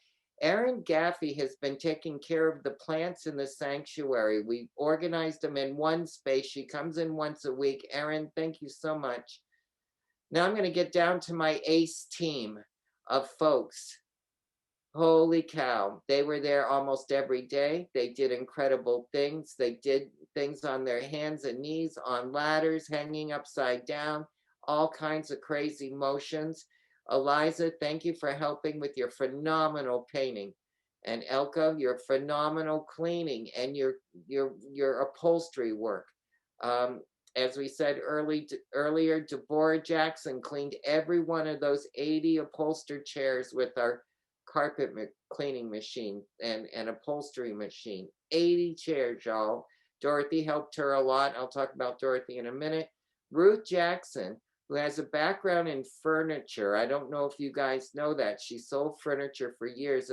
Erin Gaffey has been taking care of the plants in the sanctuary. We organized them in one space. She comes in once a week. Erin, thank you so much. Now I'm going to get down to my ACE team of folks. Holy cow. They were there almost every day. They did incredible things. They did things on their hands and knees, on ladders, hanging upside down, all kinds of crazy motions. Eliza, thank you for helping with your phenomenal painting. And Elka, your phenomenal cleaning and your upholstery work. As we said earlier, Deborah Jackson cleaned every one of those 80 upholstered chairs with our carpet cleaning machine and upholstery machine. 80 chairs, y'all. Dorothy helped her a lot. I'll talk about Dorothy in a minute. Ruth Jackson, who has a background in furniture. I don't know if you guys know that. She sold furniture for years,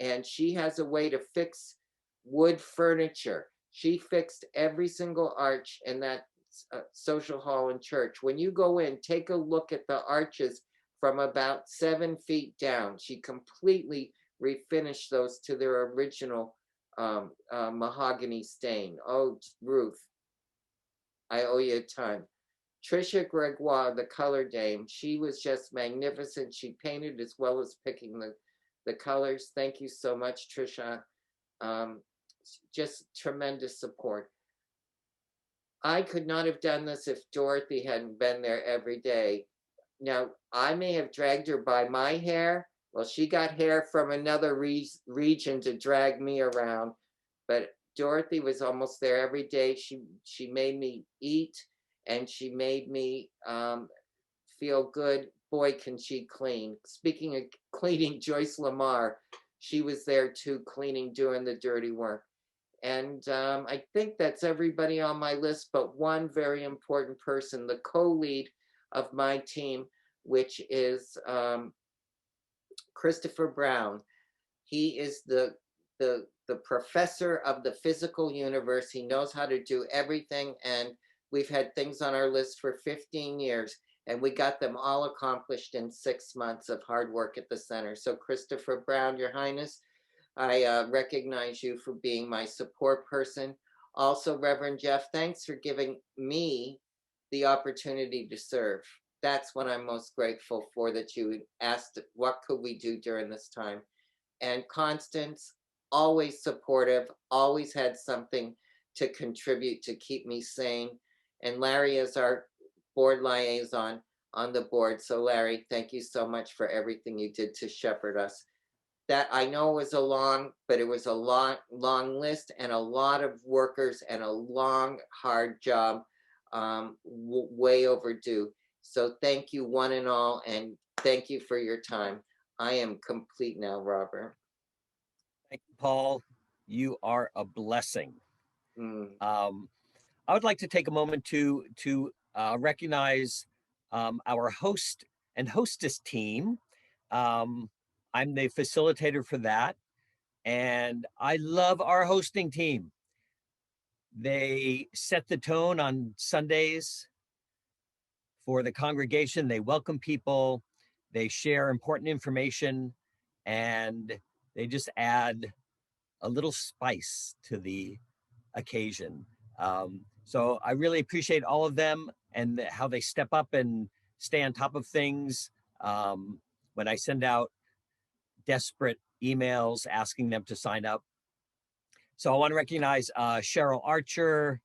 and she has a way to fix wood furniture. She fixed every single arch in that social hall and church. When you go in, take a look at the arches from about 7 feet down. She completely refinished those to their original mahogany stain. Oh, Ruth, I owe you a ton. Trisha Gregoire, the color dame, she was just magnificent. She painted as well as picking the colors. Thank you so much, Trisha. Just tremendous support. I could not have done this if Dorothy hadn't been there every day. Now, I may have dragged her by my hair. Well, she got hair from another region to drag me around, but Dorothy was almost there every day. She made me eat, and she made me feel good. Boy, can she clean. Speaking of cleaning, Joyce Lamar, she was there too, cleaning, doing the dirty work. And I think that's everybody on my list, but one very important person, the co-lead of my team, which is Christopher Brown. He is the professor of the physical universe. He knows how to do everything, and we've had things on our list for 15 years, and we got them all accomplished in 6 months of hard work at the center. So Christopher Brown, Your Highness, I recognize you for being my support person. Also, Reverend Jeff, thanks for giving me the opportunity to serve. That's what I'm most grateful for, that you asked what could we do during this time. And Constance, always supportive, always had something to contribute to keep me sane. And Larry is our board liaison on the board. So Larry, thank you so much for everything you did to shepherd us. That I know was a long, but it was a long list and a lot of workers and a long, hard job, way overdue. So thank you one and all, and thank you for your time. I am complete now, Robert. Thank you, Paul. You are a blessing. Mm. I would like to take a moment to recognize our host and hostess team. I'm the facilitator for that, and I love our hosting team. They set the tone on Sundays for the congregation. They welcome people, they share important information, and they just add a little spice to the occasion. So I really appreciate all of them and how they step up and stay on top of things. When I send out desperate emails asking them to sign up. So I want to recognize Cheryl Archer,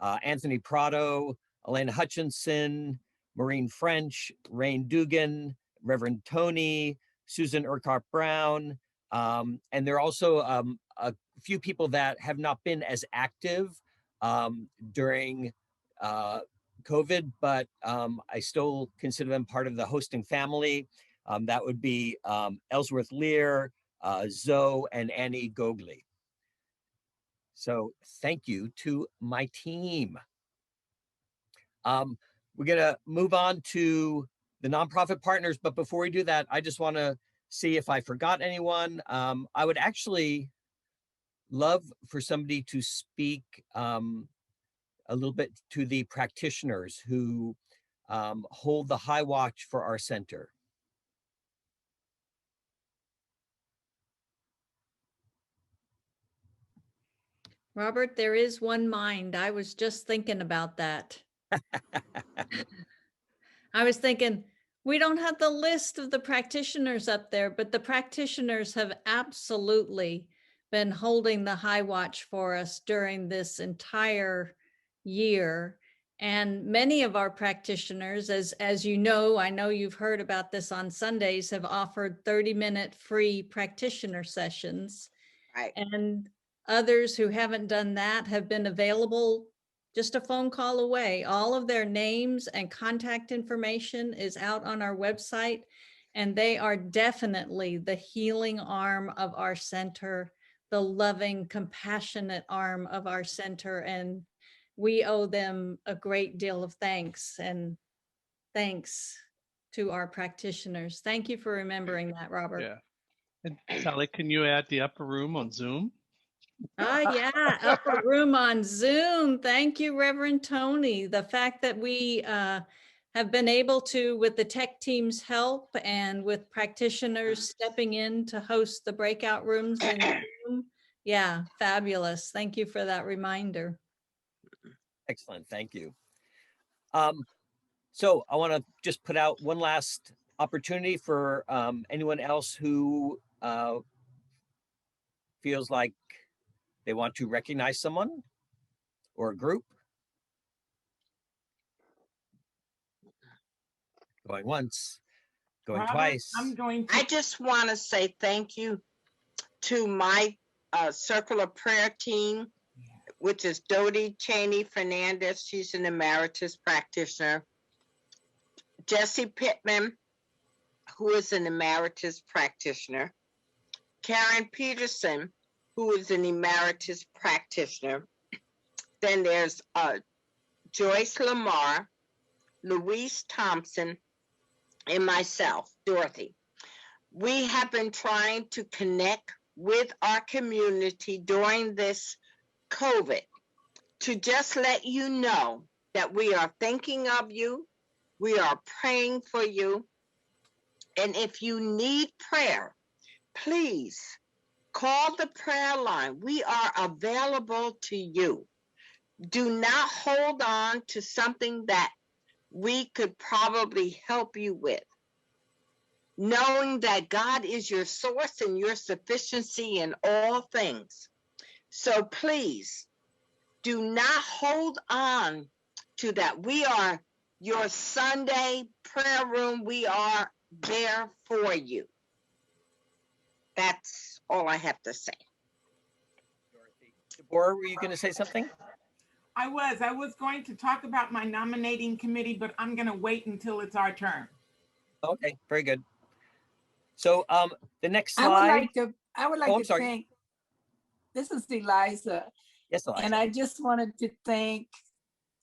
Anthony Prado, Elena Hutchinson, Maureen French, Rain Dugan, Reverend Tony, Susan Urquhart Brown. And there are also a few people that have not been as active during COVID, but I still consider them part of the hosting family. That would be Ellsworth Lear, Zoe, and Annie Gogley. So thank you to my team. We're gonna move on to the nonprofit partners, but before we do that, I just want to see if I forgot anyone. I would actually love for somebody to speak a little bit to the practitioners who hold the high watch for our center. Robert, there is one mind. I was just thinking about that. I was thinking, we don't have the list of the practitioners up there, but the practitioners have absolutely been holding the high watch for us during this entire year. And many of our practitioners, as you know, I know you've heard about this on Sundays, have offered 30-minute free practitioner sessions. Right. And others who haven't done that have been available just a phone call away. All of their names and contact information is out on our website, and they are definitely the healing arm of our center, the loving, compassionate arm of our center, and we owe them a great deal of thanks, and thanks to our practitioners. Thank you for remembering that, Robert. Yeah. And Sally, can you add the upper room on Zoom? Yeah, upper room on Zoom. Thank you, Reverend Tony. The fact that we have been able to, with the tech team's help and with practitioners stepping in to host the breakout rooms in Zoom. Yeah, fabulous. Thank you for that reminder. Excellent, thank you. So I want to just put out one last opportunity for anyone else who feels like they want to recognize someone or a group. Going once, going Robert, twice. I just want to say thank you to my circular prayer team, which is Dodie Cheney Fernandez. She's an emeritus practitioner. Jesse Pittman, who is an emeritus practitioner. Karen Peterson, who is an emeritus practitioner. Then there's Joyce Lamar, Louise Thompson, and myself, Dorothy. We have been trying to connect with our community during this COVID to just let you know that we are thinking of you, we are praying for you, and if you need prayer, please call the prayer line. We are available to you. Do not hold on to something that we could probably help you with. Knowing that God is your source and your sufficiency in all things. So please do not hold on to that. We are your Sunday prayer room. We are there for you. That's all I have to say. Deborah, were you going to say something? I was going to talk about my nominating committee, but I'm going to wait until it's our turn. Okay, very good. So the next slide. I would like to thank, this is Eliza. Yes, Eliza. And I just wanted to thank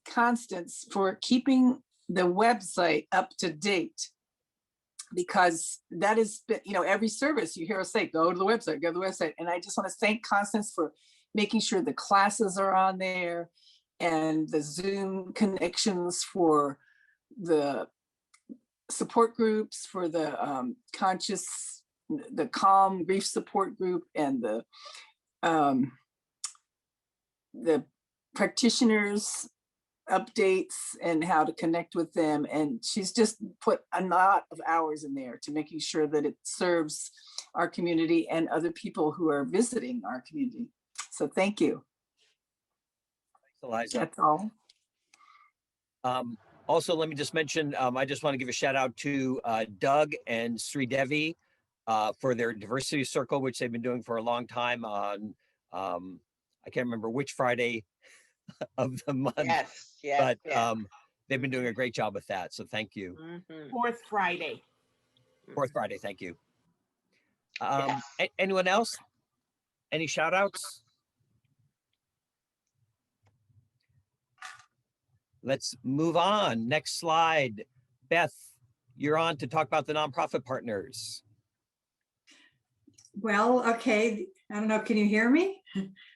Constance for keeping the website up to date, because that is, every service you hear us say, go to the website, go to the website. And I just want to thank Constance for making sure the classes are on there and the Zoom connections for the support groups, for the calm grief support group, and the practitioners updates and how to connect with them. And she's just put a lot of hours in there to making sure that it serves our community and other people who are visiting our community. So thank you. Thanks, Eliza. That's all. Also, let me just mention, I just want to give a shout out to Doug and Sri Devi for their diversity circle, which they've been doing for a long time on, I can't remember which Friday of the month. Yes, but they've been doing a great job with that. So thank you. Fourth Friday. Fourth Friday, thank you. Anyone else? Any shout outs? let's move on. Next slide. Beth, you're on to talk about the nonprofit partners. Well, okay, I don't know, can you hear me?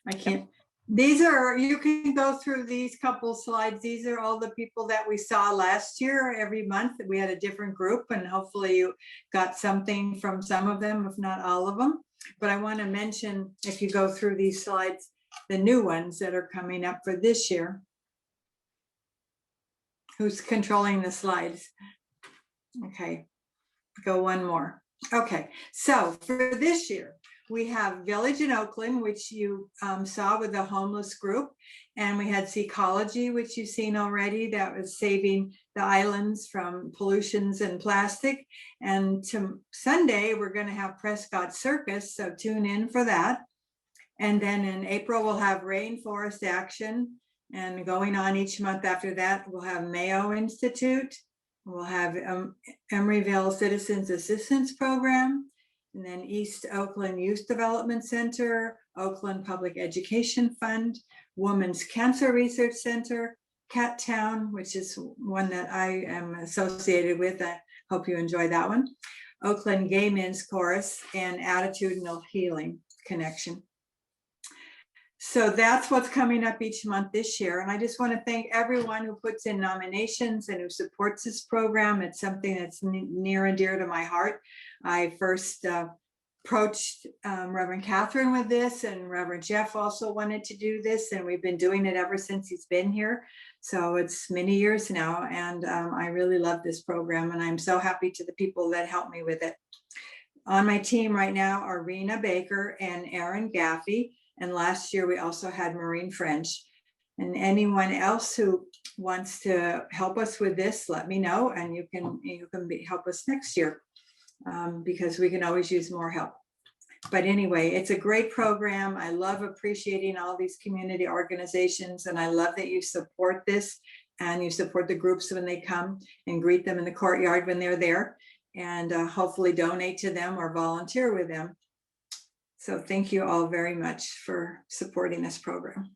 I can't. These are, you can go through these couple slides. These are all the people that we saw last year. Every month we had a different group, and hopefully you got something from some of them, if not all of them. But I want to mention, if you go through these slides, the new ones that are coming up for this year. Who's controlling the slides? Okay, go one more. Okay, so for this year, we have Village in Oakland, which you saw with the homeless group. And we had Ecology, which you've seen already, that was saving the islands from pollutions and plastic. And to Sunday, we're going to have Prescott Circus, so tune in for that. And then in April, we'll have Rainforest Action. And going on each month after that, we'll have Mayo Institute. We'll have Emeryville Citizens Assistance Program, and then East Oakland Youth Development Center, Oakland Public Education Fund, Women's Cancer Research Center, Cat Town, which is one that I am associated with. I hope you enjoy that one. Oakland Gay Men's Chorus, and Attitudinal Healing Connection. So that's what's coming up each month this year. And I just want to thank everyone who puts in nominations and who supports this program. It's something that's near and dear to my heart. I first approached Reverend Catherine with this, and Reverend Jeff also wanted to do this, and we've been doing it ever since he's been here. So it's many years now, and I really love this program, and I'm so happy to the people that helped me with it. On my team right now are Rena Baker and Aaron Gaffey. And last year we also had Maureen French. And anyone else who wants to help us with this, let me know, and you can help us next year, because we can always use more help. But anyway, it's a great program. I love appreciating all these community organizations, and I love that you support this and you support the groups when they come, and greet them in the courtyard when they're there, and hopefully donate to them or volunteer with them. So thank you all very much for supporting this program.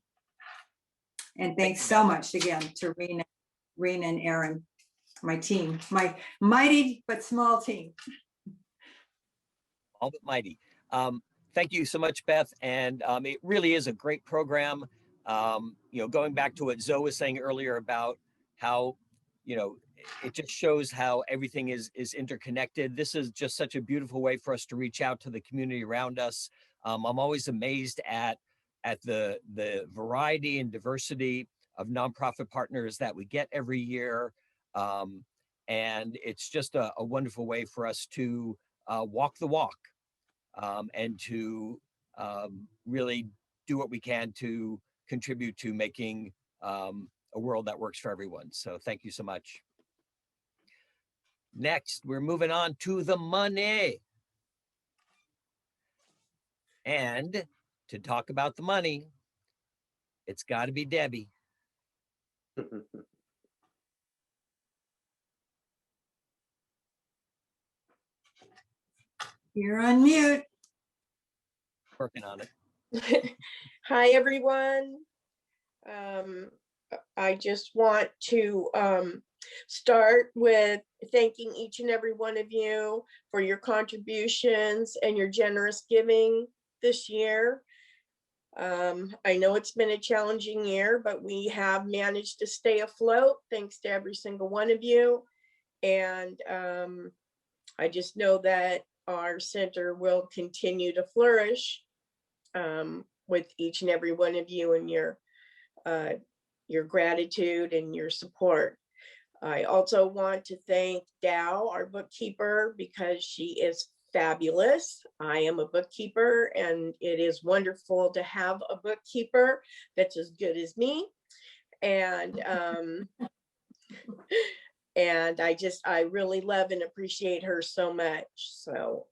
And thanks so much again to Rena and Aaron, my team, my mighty but small team. All but mighty. Thank you so much, Beth. And it really is a great program. Going back to what Zoe was saying earlier about how, it just shows how everything is interconnected. This is just such a beautiful way for us to reach out to the community around us. I'm always amazed at the variety and diversity of nonprofit partners that we get every year. And it's just a wonderful way for us to walk the walk and to really do what we can to contribute to making a world that works for everyone. So thank you so much. Next, we're moving on to the money. And to talk about the money, it's got to be Debbie. You're on mute. Working on it. Hi, everyone. I just want to start with thanking each and every one of you for your contributions and your generous giving this year. I know it's been a challenging year, but we have managed to stay afloat thanks to every single one of you. And I just know that our center will continue to flourish with each and every one of you and your gratitude and your support. I also want to thank Dow, our bookkeeper, because she is fabulous. I am a bookkeeper, and it is wonderful to have a bookkeeper that's as good as me. And and I really love and appreciate her so much. So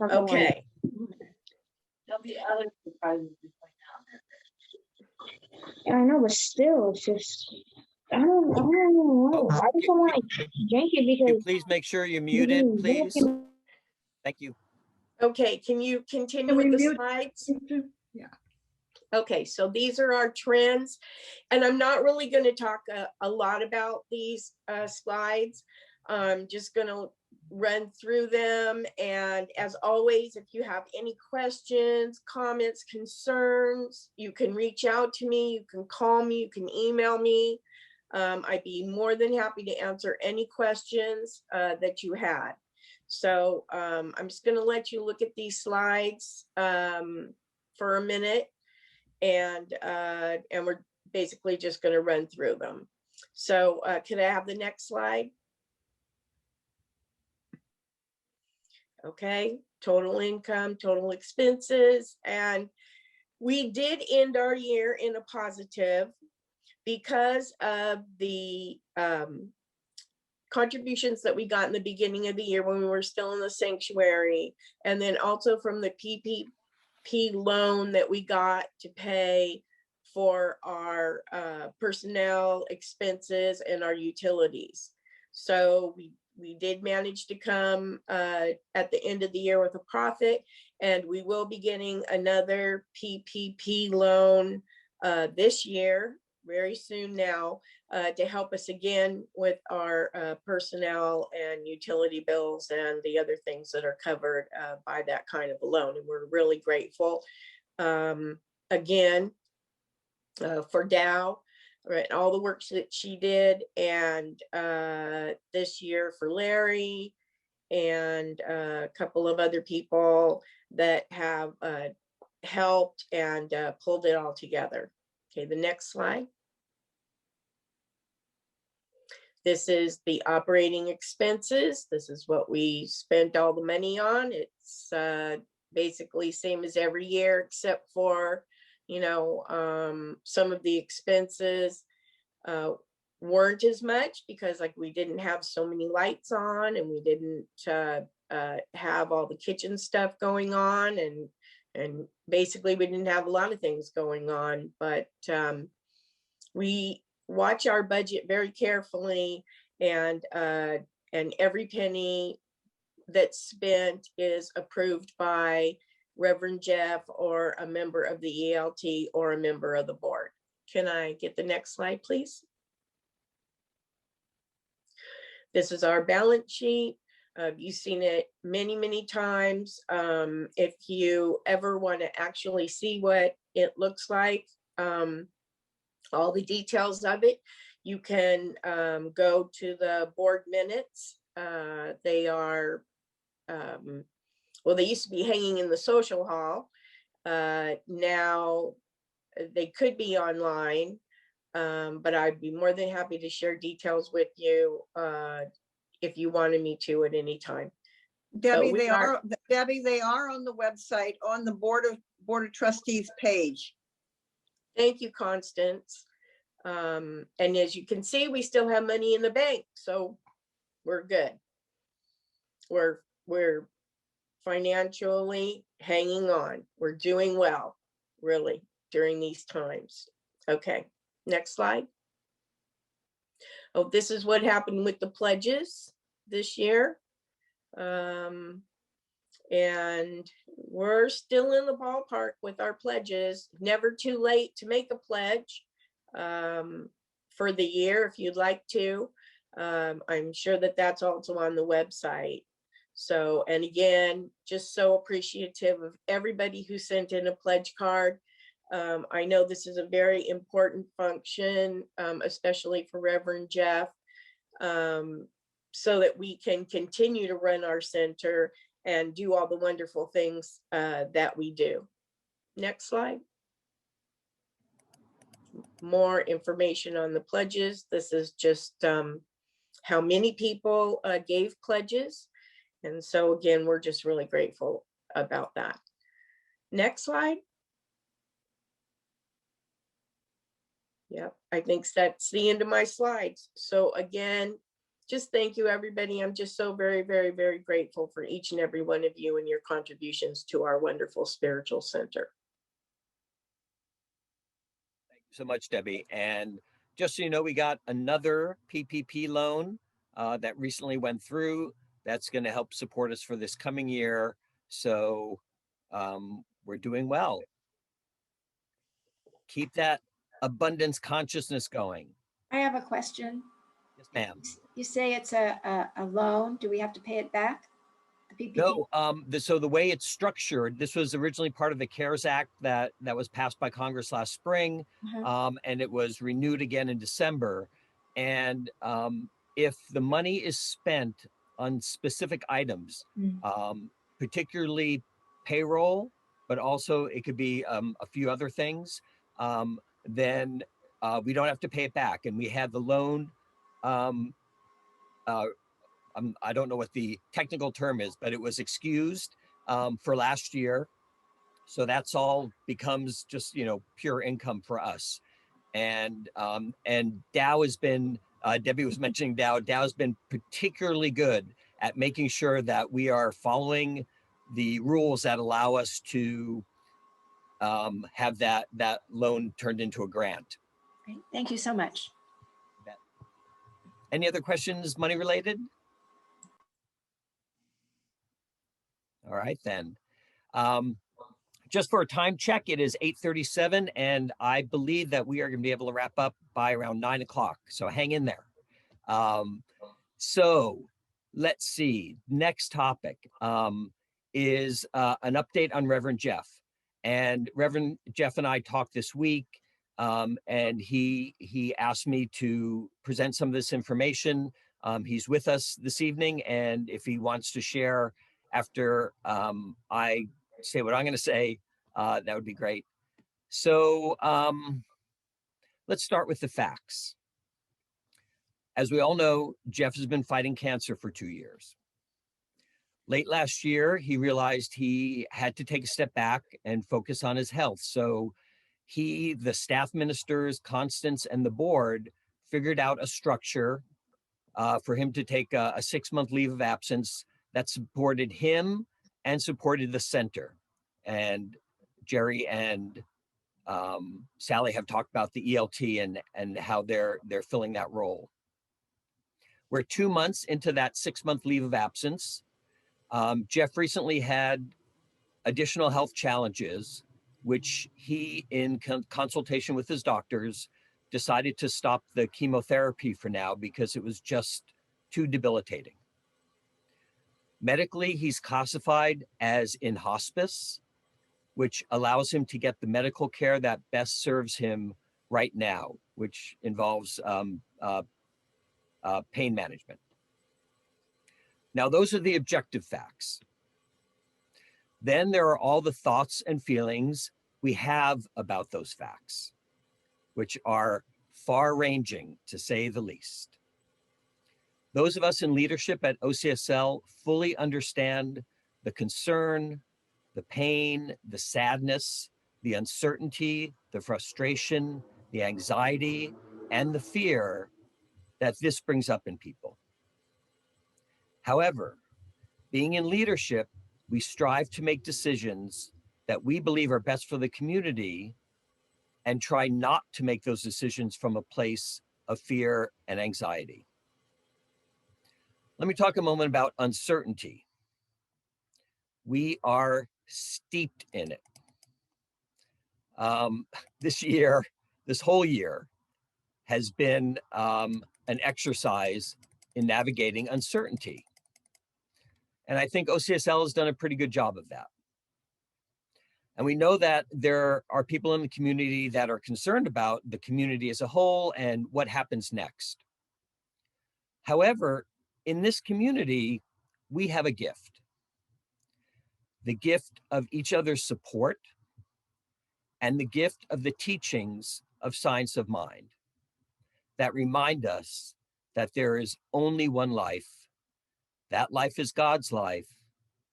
okay. There'll be other surprises. I know, but still, it's just I don't know. I just don't want to drink it because. Please make sure you're muted, please. Thank you. Okay, can you continue with the slides? Yeah. Okay, so these are our trends, and I'm not really going to talk a lot about these slides. I'm just going to run through them. And as always, if you have any questions, comments, concerns, you can reach out to me, you can call me, you can email me. I'd be more than happy to answer any questions that you had. So I'm just going to let you look at these slides for a minute. And we're basically just going to run through them. So can I have the next slide? Okay, total income, total expenses. And we did end our year in a positive because of the contributions that we got in the beginning of the year when we were still in the sanctuary, and then also from the PPP loan that we got to pay for our personnel expenses and our utilities. So we did manage to come at the end of the year with a profit, and we will be getting another PPP loan this year, very soon now, to help us again with our personnel and utility bills and the other things that are covered by that kind of a loan. And we're really grateful again for Dow, right, all the work that she did, and this year for Larry and a couple of other people that have helped and pulled it all together. Okay, the next slide. This is the operating expenses. This is what we spent all the money on. It's basically same as every year, except for, you know, some of the expenses weren't as much because like we didn't have so many lights on, and we didn't have all the kitchen stuff going on, and basically we didn't have a lot of things going on, but we watch our budget very carefully, and every penny that's spent is approved by Reverend Jeff or a member of the ELT or a member of the board. Can I get the next slide, please? This is our balance sheet. You've seen it many, many times. If you ever want to actually see what it looks like, all the details of it, you can go to the board minutes. They are, well, they used to be hanging in the social hall. Now they could be online, but I'd be more than happy to share details with you if you wanted me to at any time. Debbie, they are on the website on the Board of Trustees page. Thank you, Constance. And as you can see, we still have money in the bank, so we're good. We're financially hanging on. We're doing well, really, during these times. Okay, next slide. Oh, this is what happened with the pledges this year. And we're still in the ballpark with our pledges. Never too late to make a pledge for the year if you'd like to. I'm sure that that's also on the website. So, and again, just so appreciative of everybody who sent in a pledge card. I know this is a very important function, especially for Reverend Jeff, so that we can continue to run our center and do all the wonderful things that we do. Next slide. More information on the pledges. This is just how many people gave pledges. And so again, we're just really grateful about that. Next slide. Yep, I think that's the end of my slides. So again, just thank you, everybody. I'm just so very, very, very grateful for each and every one of you and your contributions to our wonderful spiritual center. Thank you so much, Debbie. And just so you know, we got another PPP loan that recently went through. That's going to help support us for this coming year. So we're doing well. Keep that abundance consciousness going. I have a question. Yes, ma'am. You say it's a loan. Do we have to pay it back? The PPP? No, so the way it's structured, this was originally part of the CARES Act that was passed by Congress last spring, and it was renewed again in December. And if the money is spent on specific items, particularly payroll, but also it could be a few other things, then we don't have to pay it back. And we had the loan, I don't know what the technical term is, but it was excused for last year. So that's all becomes just, pure income for us. And Dow has been, Debbie was mentioning Dow has been particularly good at making sure that we are following the rules that allow us to have that loan turned into a grant. Great. Thank you so much. Any other questions, money related? All right, then. Just for a time check, it is 8:37, and I believe that we are going to be able to wrap up by around 9 o'clock. So hang in there. So let's see. Next topic is an update on Reverend Jeff. And Reverend Jeff and I talked this week, and he asked me to present some of this information. He's with us this evening, and if he wants to share after I say what I'm going to say, that would be great. So let's start with the facts. As we all know, Jeff has been fighting cancer for 2 years. Late last year, he realized he had to take a step back and focus on his health. So he, the staff ministers, Constance, and the board figured out a structure for him to take a 6-month leave of absence that supported him and supported the center. And Jerry and Sally have talked about the ELT and how they're filling that role. We're 2 months into that 6-month leave of absence. Jeff recently had additional health challenges, which he, in consultation with his doctors, decided to stop the chemotherapy for now because it was just too debilitating. Medically, he's classified as in hospice, which allows him to get the medical care that best serves him right now, which involves pain management. Now, those are the objective facts. Then there are all the thoughts and feelings we have about those facts, which are far-ranging, to say the least. Those of us in leadership at OCSL fully understand the concern, the pain, the sadness, the uncertainty, the frustration, the anxiety, and the fear that this brings up in people. However, being in leadership, we strive to make decisions that we believe are best for the community and try not to make those decisions from a place of fear and anxiety. Let me talk a moment about uncertainty. We are steeped in it. This whole year has been an exercise in navigating uncertainty. And I think OCSL has done a pretty good job of that. And we know that there are people in the community that are concerned about the community as a whole and what happens next. However, in this community, we have a gift. The gift of each other's support and the gift of the teachings of Science of Mind that remind us that there is only one life. That life is God's life,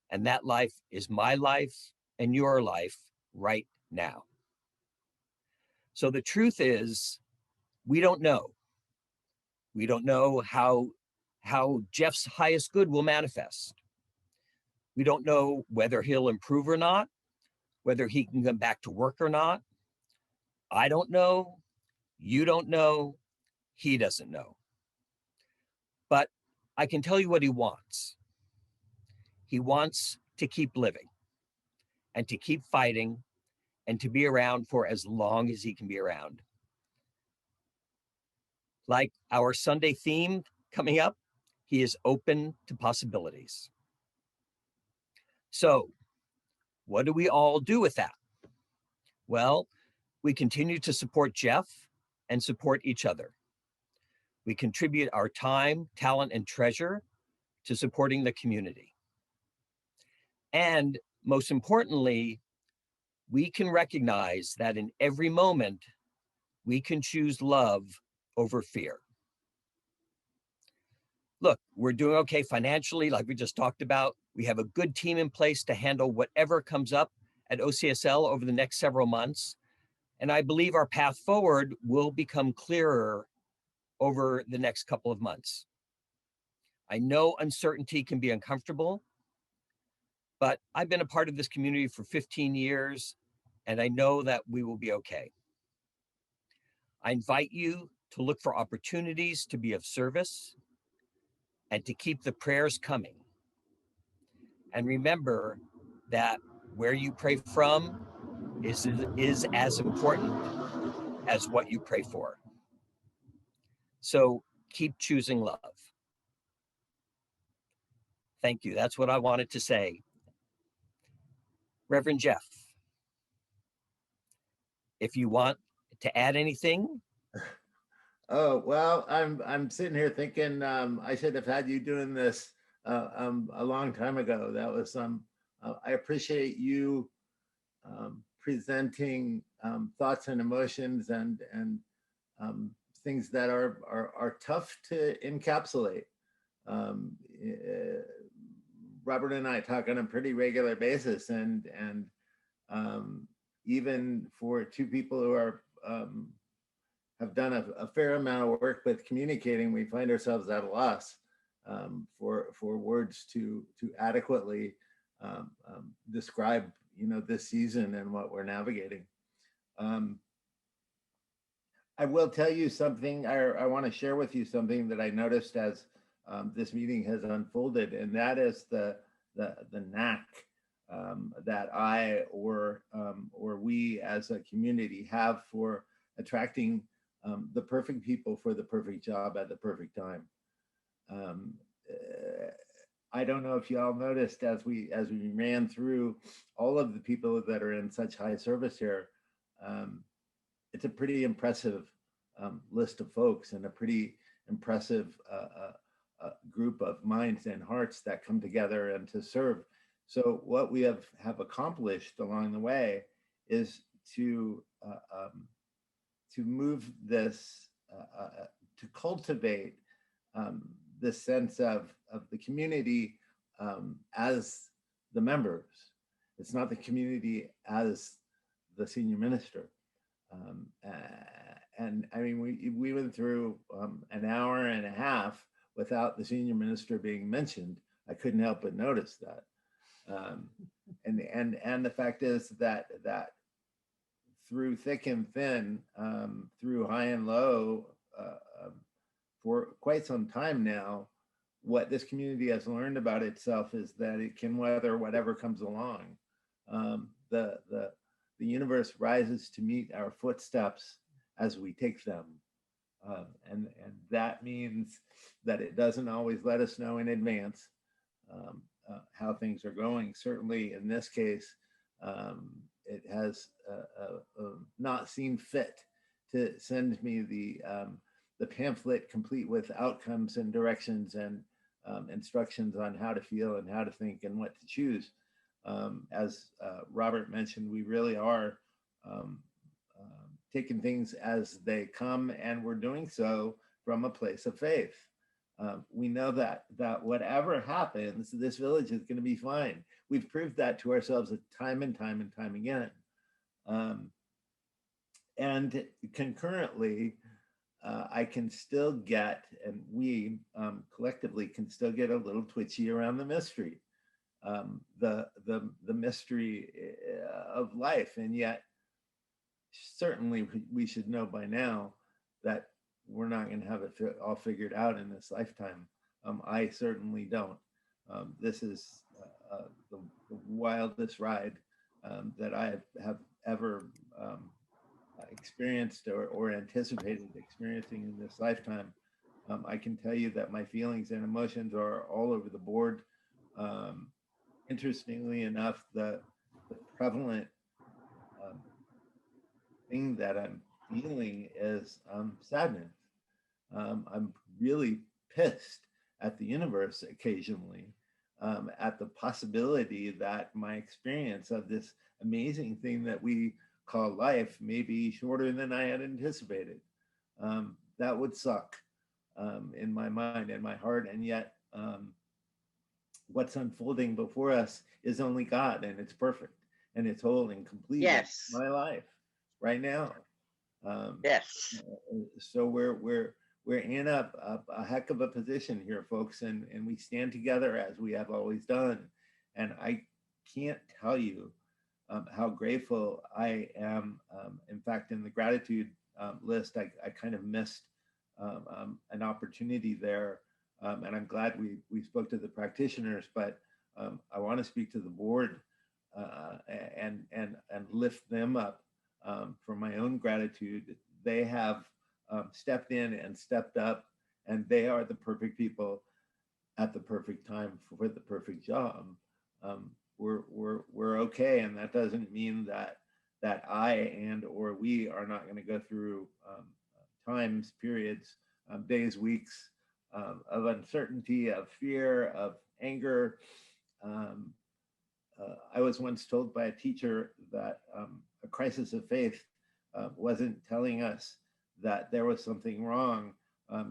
and that life is my life and your life right now. So the truth is, we don't know. We don't know how Jeff's highest good will manifest. We don't know whether he'll improve or not, whether he can come back to work or not. I don't know. You don't know. He doesn't know. But I can tell you what he wants. He wants to keep living and to keep fighting and to be around for as long as he can be around. Like our Sunday theme coming up, he is open to possibilities. So what do we all do with that? Well, we continue to support Jeff and support each other. We contribute our time, talent, and treasure to supporting the community. And most importantly, we can recognize that in every moment, we can choose love over fear. Look, we're doing okay financially, like we just talked about. We have a good team in place to handle whatever comes up at OCSL over the next several months. And I believe our path forward will become clearer over the next couple of months. I know uncertainty can be uncomfortable, but I've been a part of this community for 15 years, and I know that we will be okay. I invite you to look for opportunities to be of service and to keep the prayers coming. And remember that where you pray from is as important as what you pray for. So keep choosing love. Thank you. That's what I wanted to say. Reverend Jeff, if you want to add anything. Oh, well, I'm sitting here thinking I should have had you doing this a long time ago. That was I appreciate you presenting thoughts and emotions and things that are tough to encapsulate. Robert and I talk on a pretty regular basis, and even for two people who are have done a fair amount of work with communicating, we find ourselves at a loss for words to adequately describe, this season and what we're navigating. I will tell you something. I want to share with you something that I noticed as this meeting has unfolded, and that is the knack that I or we as a community have for attracting the perfect people for the perfect job at the perfect time. I don't know if y'all noticed as we ran through all of the people that are in such high service here, it's a pretty impressive list of folks and a pretty impressive group of minds and hearts that come together and to serve. So what we have accomplished along the way is to move this, to cultivate this sense of the community as the members. It's not the community as the senior minister. And I mean, we went through an hour and a half without the senior minister being mentioned. I couldn't help but notice that. And the fact is that through thick and thin, through high and low, for quite some time now, what this community has learned about itself is that it can weather whatever comes along. The universe rises to meet our footsteps as we take them. And that means that it doesn't always let us know in advance how things are going. Certainly in this case, it has not seen fit to send me the pamphlet complete with outcomes and directions and instructions on how to feel and how to think and what to choose. As Robert mentioned, we really are taking things as they come, and we're doing so from a place of faith. We know that whatever happens, this village is going to be fine. We've proved that to ourselves time and time and time again. And concurrently, I can still get, and we collectively can still get a little twitchy around the mystery, the mystery of life. And yet, certainly we should know by now that we're not going to have it all figured out in this lifetime. I certainly don't. This is the wildest ride that I have ever experienced or anticipated experiencing in this lifetime. I can tell you that my feelings and emotions are all over the board. Interestingly enough, the prevalent thing that I'm feeling is sadness. I'm really pissed at the universe occasionally, at the possibility that my experience of this amazing thing that we call life may be shorter than I had anticipated. That would suck in my mind and my heart, and yet what's unfolding before us is only God, and it's perfect, and it's whole and complete. Yes. In my life right now. Yes. So we're in a heck of a position here, folks, and we stand together as we have always done. And I can't tell you how grateful I am. In fact, in the gratitude list, I kind of missed an opportunity there. And I'm glad we spoke to the practitioners, but I want to speak to the board and lift them up for my own gratitude. They have stepped in and stepped up, and they are the perfect people at the perfect time for the perfect job. We're okay, and that doesn't mean that I and or we are not going to go through times, periods, days, weeks of uncertainty, of fear, of anger. I was once told by a teacher that a crisis of faith wasn't telling us that there was something wrong.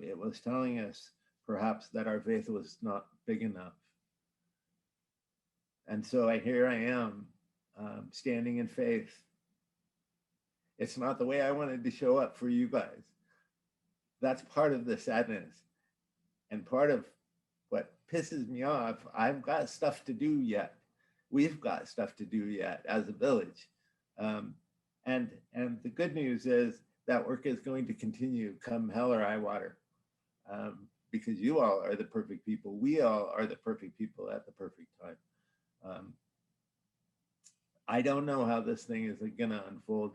It was telling us perhaps that our faith was not big enough. And so here I am, standing in faith. It's not the way I wanted to show up for you guys. That's part of the sadness. And part of what pisses me off, I've got stuff to do yet. We've got stuff to do yet as a village. And the good news is that work is going to continue come hell or high water, because you all are the perfect people. We all are the perfect people at the perfect time. I don't know how this thing is going to unfold.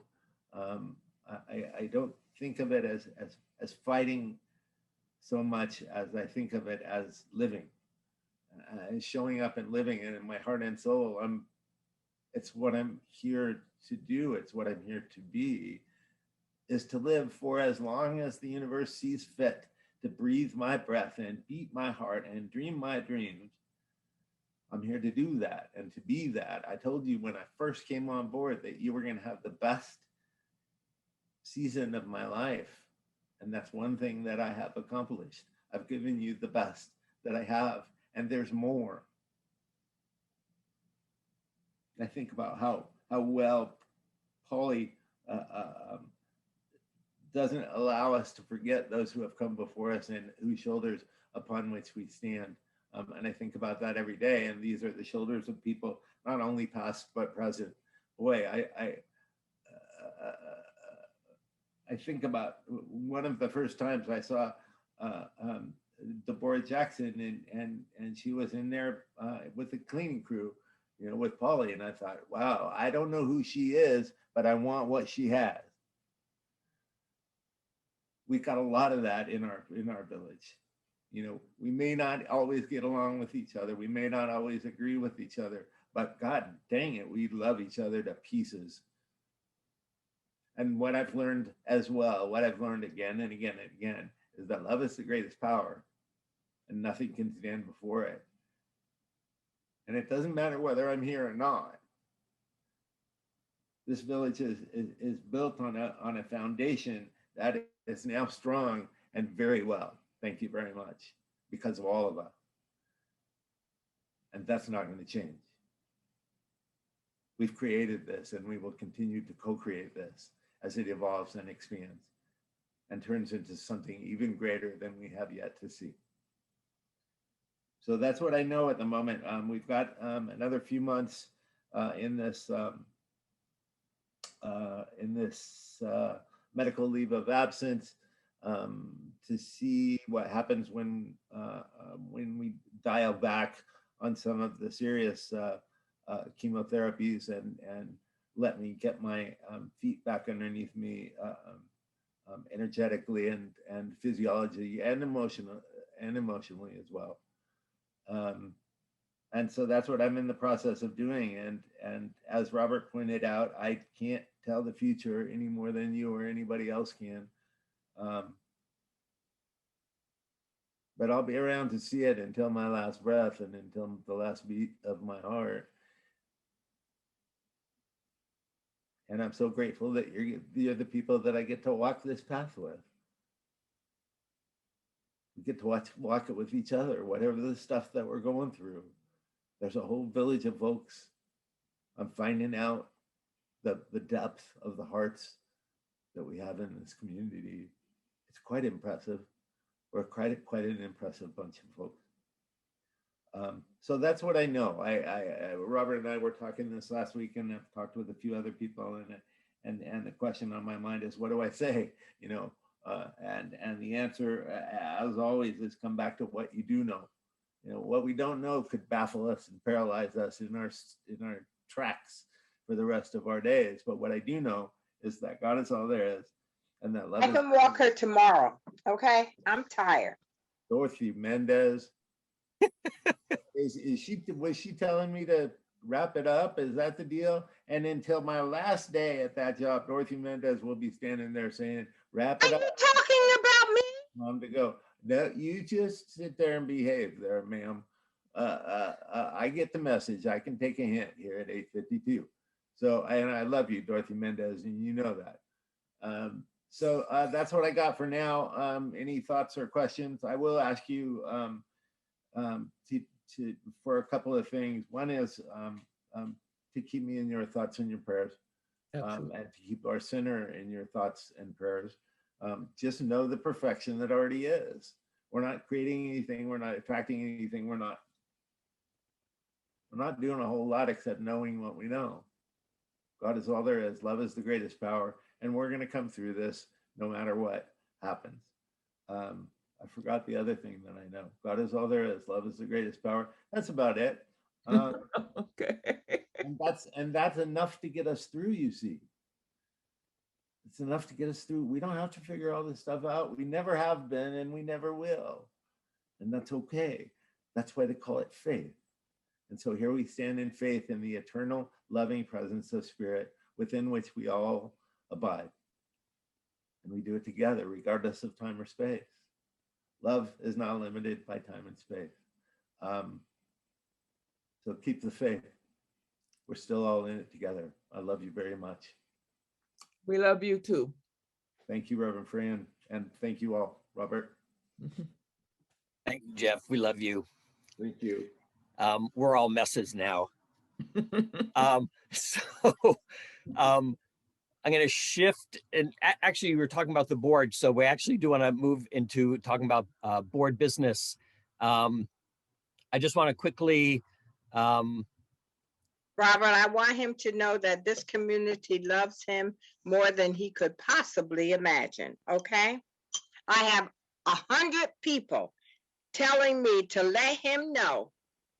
I don't think of it as fighting so much as I think of it as living, showing up and living, and in my heart and soul, it's what I'm here to do. It's what I'm here to be, is to live for as long as the universe sees fit, to breathe my breath and beat my heart and dream my dreams. I'm here to do that and to be that. I told you when I first came on board that you were going to have the best season of my life. And that's one thing that I have accomplished. I've given you the best that I have, and there's more. I think about how well Polly doesn't allow us to forget those who have come before us and whose shoulders upon which we stand. And I think about that every day. And these are the shoulders of people, not only past, but present. Boy, I think about one of the first times I saw Deborah Jackson, and she was in there with the cleaning crew, with Polly. And I thought, wow, I don't know who she is, but I want what she has. We got a lot of that in our village. We may not always get along with each other. We may not always agree with each other, but God dang it, we love each other to pieces. And what I've learned as well, what I've learned again and again and again, is that love is the greatest power, and nothing can stand before it. And it doesn't matter whether I'm here or not. This village is built on a foundation that is now strong and very well. Thank you very much, because of all of us. And that's not going to change. We've created this, and we will continue to co-create this as it evolves and expands and turns into something even greater than we have yet to see. So that's what I know at the moment. We've got another few months in this medical leave of absence to see what happens when we dial back on some of the serious chemotherapies and let me get my feet back underneath me energetically and physiology and emotionally as well. And so that's what I'm in the process of doing. And as Robert pointed out, I can't tell the future any more than you or anybody else can. But I'll be around to see it until my last breath and until the last beat of my heart. And I'm so grateful that you're the people that I get to walk this path with. We get to walk it with each other, whatever the stuff that we're going through. There's a whole village of folks. I'm finding out the depth of the hearts that we have in this community. It's quite impressive. We're quite an impressive bunch of folks. So that's what I know. Robert and I were talking this last week, and I've talked with a few other people, and the question on my mind is, what do I say? You know, and the answer, as always, is come back to what you do know. You know, what we don't know could baffle us and paralyze us in our tracks for the rest of our days. But what I do know is that God is all there is, and that love. I can walk her tomorrow. Okay, I'm tired. Dorothy Mendez. Was she telling me to wrap it up? Is that the deal? And until my last day at that job, Dorothy Mendez will be standing there saying, "Wrap it up." Are you talking about me? Time to go. No, you just sit there and behave there, ma'am. I get the message. I can take a hint here at 8:52. So, and I love you, Dorothy Mendez, and you know that. So that's what I got for now. Any thoughts or questions? I will ask you for a couple of things. One is to keep me in your thoughts and your prayers, and to keep our center in your thoughts and prayers. Just know the perfection that already is. We're not creating anything. We're not attracting anything. We're not doing a whole lot except knowing what we know. God is all there is. Love is the greatest power. And we're going to come through this no matter what happens. I forgot the other thing that I know. God is all there is. Love is the greatest power. That's about it. Okay. And that's enough to get us through, you see. It's enough to get us through. We don't have to figure all this stuff out. We never have been, and we never will. And that's okay. That's why they call it faith. And so here we stand in faith in the eternal, loving presence of Spirit within which we all abide. And we do it together, regardless of time or space. Love is not limited by time and space. So keep the faith. We're still all in it together. I love you very much. We love you too. Thank you, Reverend Fran. And thank you all, Robert. Thank you, Jeff. We love you. Thank you. We're all messes now. I'm going to shift, and actually we were talking about the board, so we actually do want to move into talking about board business. I just want to quickly Robert, I want him to know that this community loves him more than he could possibly imagine, okay? I have 100 people telling me to let him know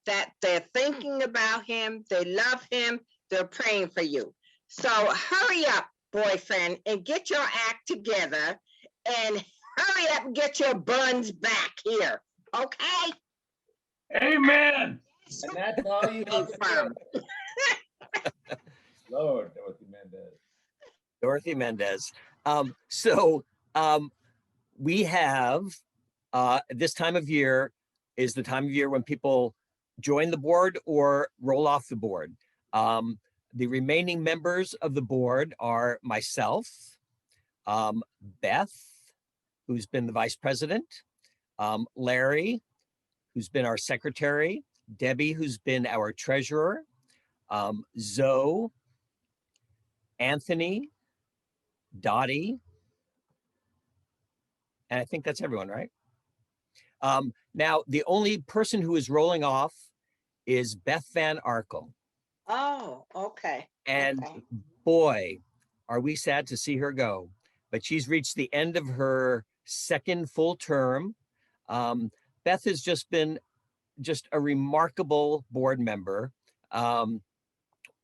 that they're thinking about him, they love him, they're praying for you. So hurry up, boyfriend, and get your act together, and hurry up and get your buns back here, okay? Amen. And that's all you have to do. Lord, Dorothy Mendez. Dorothy Mendez. We have this time of year is the time of year when people join the board or roll off the board. The remaining members of the board are myself, Beth, who's been the vice president, Larry, who's been our secretary, Debbie, who's been our treasurer, Zoe, Anthony, Dottie, and I think that's everyone, right? Now, the only person who is rolling off is Beth Van Arkel. Oh, okay. And okay. Boy, are we sad to see her go. But she's reached the end of her second full term. Beth has just been a remarkable board member.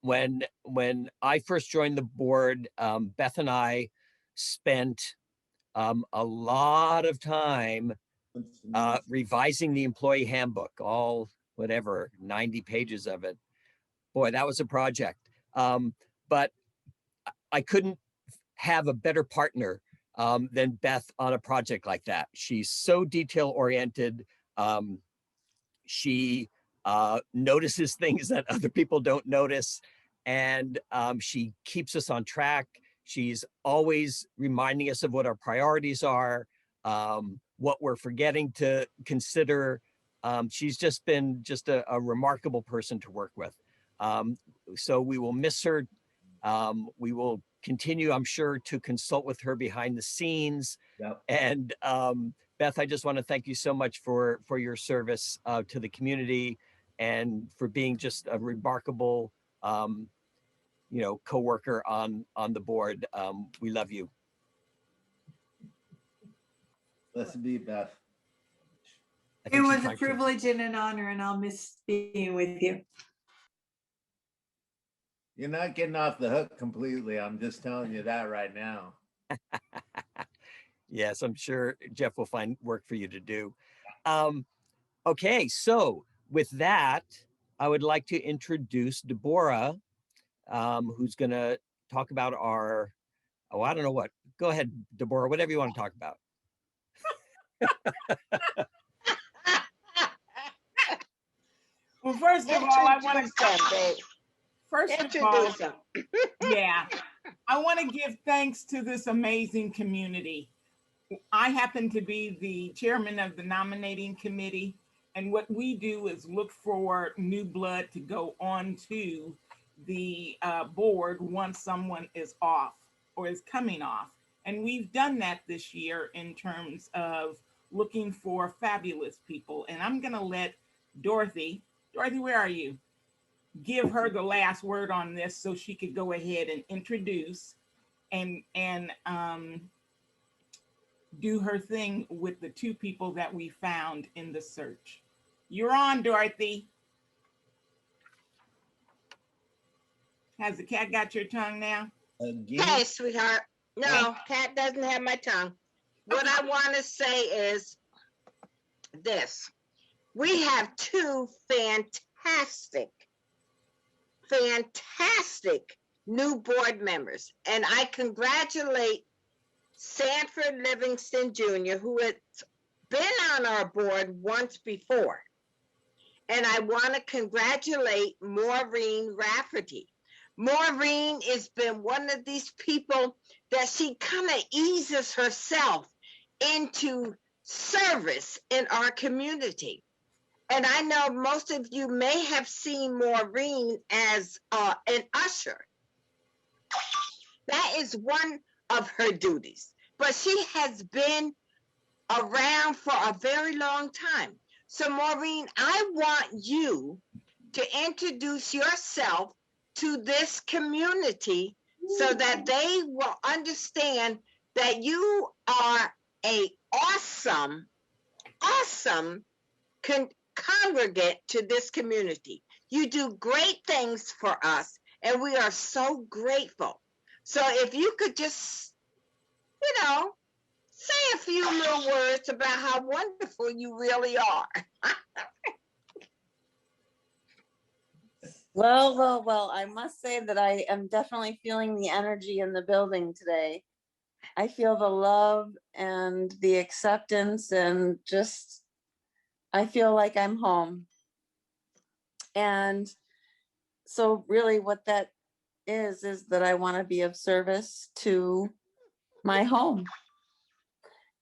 when I first joined the board, Beth and I spent a lot of time revising the employee handbook, all whatever 90 pages of it. Boy, that was a project. But I couldn't have a better partner than Beth on a project like that. She's so detail oriented. She notices things that other people don't notice, and she keeps us on track. She's always reminding us of what our priorities are, what we're forgetting to consider. She's just been a remarkable person to work with. So we will miss her. We will continue, I'm sure, to consult with her behind the scenes. Yep. And Beth, I just want to thank you so much for your service to the community and for being just a remarkable, co-worker on the board. We love you. Blessed be, Beth. It was a privilege and an honor, and I'll miss being with you. You're not getting off the hook completely. I'm just telling you that right now. Yes, I'm sure Jeff will find work for you to do. Okay, so with that, I would like to introduce Deborah, who's going to talk about I don't know what. Go ahead, Deborah, whatever you want to talk about. Well, first of all, I want to First of all, yeah, I want to give thanks to this amazing community. I happen to be the chairman of the nominating committee, and what we do is look for new blood to go on to the board once someone is off or is coming off. And we've done that this year in terms of looking for fabulous people. And I'm going to let Dorothy, where are you? Give her the last word on this so she could go ahead and introduce and do her thing with the two people that we found in the search. You're on, Dorothy. Has the cat got your tongue now? Hey, sweetheart. No, cat doesn't have my tongue. What I want to say is this. We have two fantastic new board members. And I congratulate Sanford Livingston Jr., who has been on our board once before. And I want to congratulate Maureen Rafferty. Maureen has been one of these people that she kind of eases herself into service in our community. And I know most of you may have seen Maureen as an usher. That is one of her duties. But she has been around for a very long time. So Maureen, I want you to introduce yourself to this community so that they will understand that you are an awesome congregant to this community. You do great things for us, and we are so grateful. So if you could just, say a few little words about how wonderful you really are. Well, I must say that I am definitely feeling the energy in the building today. I feel the love and the acceptance, and just, I feel like I'm home. And so really what that is that I want to be of service to my home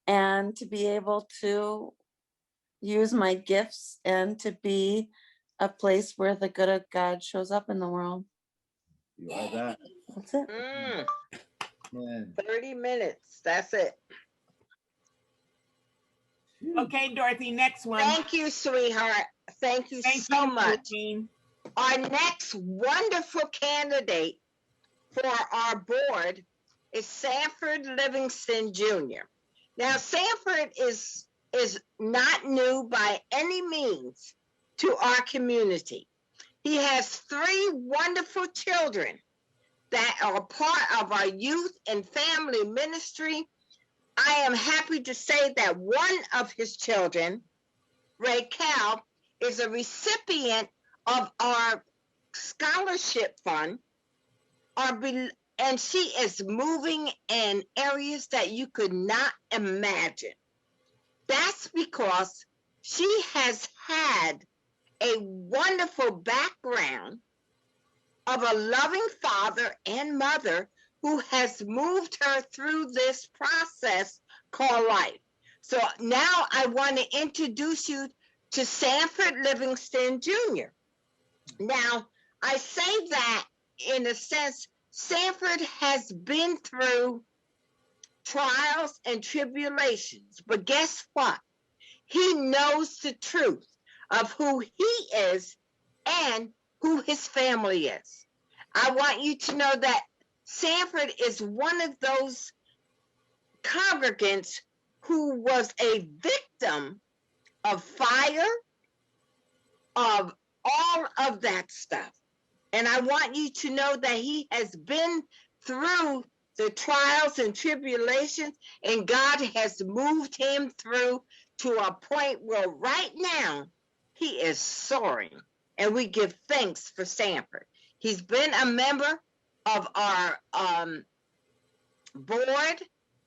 and to be able to use my gifts and to be a place where the good of God shows up in the world. You are that. That's it. 30 minutes. That's it. Okay, Dorothy, next one. Thank you, sweetheart. Thank you so much. Our next wonderful candidate for our board is Sanford Livingston Jr. Now, Sanford is not new by any means to our community. He has 3 wonderful children that are part of our youth and family ministry. I am happy to say that one of his children, Raquel, is a recipient of our scholarship fund, and she is moving in areas that you could not imagine. That's because she has had a wonderful background of a loving father and mother who has moved her through this process called life. So now I want to introduce you to Sanford Livingston Jr. Now, I say that in a sense, Sanford has been through trials and tribulations, but guess what? He knows the truth of who he is and who his family is. I want you to know that Sanford is one of those congregants who was a victim of fire, of all of that stuff. And I want you to know that he has been through the trials and tribulations, and God has moved him through to a point where right now he is soaring, and we give thanks for Sanford. He's been a member of our board.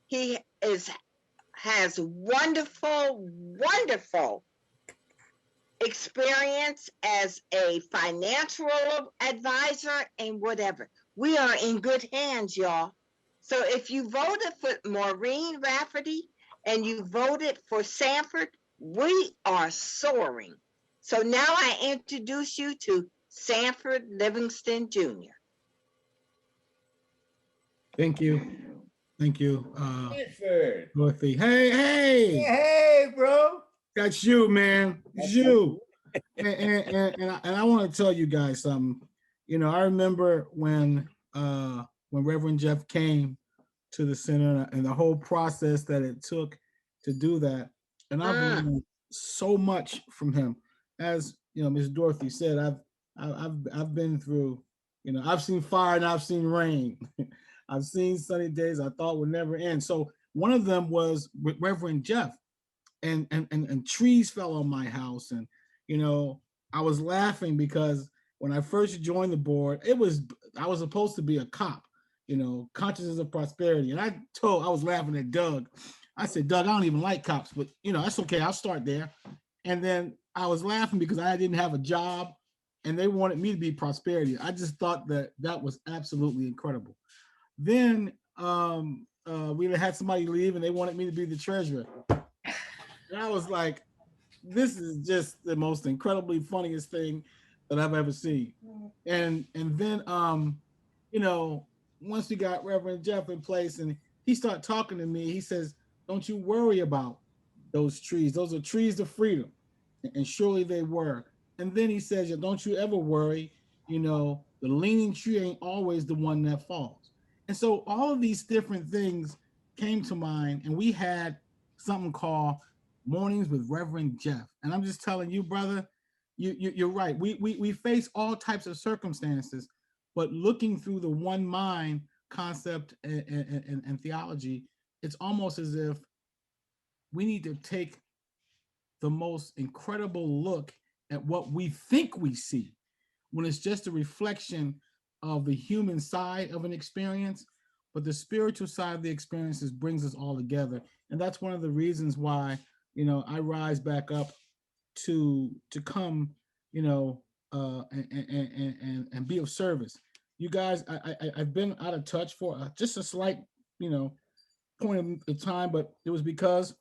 He has wonderful experience as a financial advisor and whatever. We are in good hands, y'all. So if you voted for Maureen Rafferty and you voted for Sanford, we are soaring. So now I introduce you to Sanford Livingston Jr. Thank you. Thank you, Sanford. Dorothy. Hey, bro. That's you, man. It's you. And I want to tell you guys something. You know, I remember when Reverend Jeff came to the center and the whole process that it took to do that. And I've learned so much from him. As you know, Ms. Dorothy said, I've been through, you know, I've seen fire and I've seen rain. I've seen sunny days I thought would never end. So one of them was with Reverend Jeff, and trees fell on my house. And, you know, I was laughing because when I first joined the board, I was supposed to be a cop, you know, consciousness of prosperity. And I was laughing at Doug. I said, Doug, I don't even like cops, but you know, that's okay. I'll start there. And then I was laughing because I didn't have a job and they wanted me to be prosperity. I just thought that was absolutely incredible. Then we had somebody leave and they wanted me to be the treasurer. And I was like, this is just the most incredibly funniest thing that I've ever seen. And then, you know, once we got Reverend Jeff in place and he started talking to me, he says, don't you worry about those trees. Those are trees of freedom. And surely they were. And then he says, don't you ever worry, you know, the leaning tree ain't always the one that falls. And so all of these different things came to mind, and we had something called Mornings with Reverend Jeff. And I'm just telling you, brother, you're right. We face all types of circumstances, but looking through the one mind concept and theology, it's almost as if we need to take the most incredible look at what we think we see when it's just a reflection of the human side of an experience, but the spiritual side of the experiences brings us all together. And that's one of the reasons why, you know, I rise back up to come, you know, and be of service. You guys, I've been out of touch for just a slight, you know, point of time, but it was because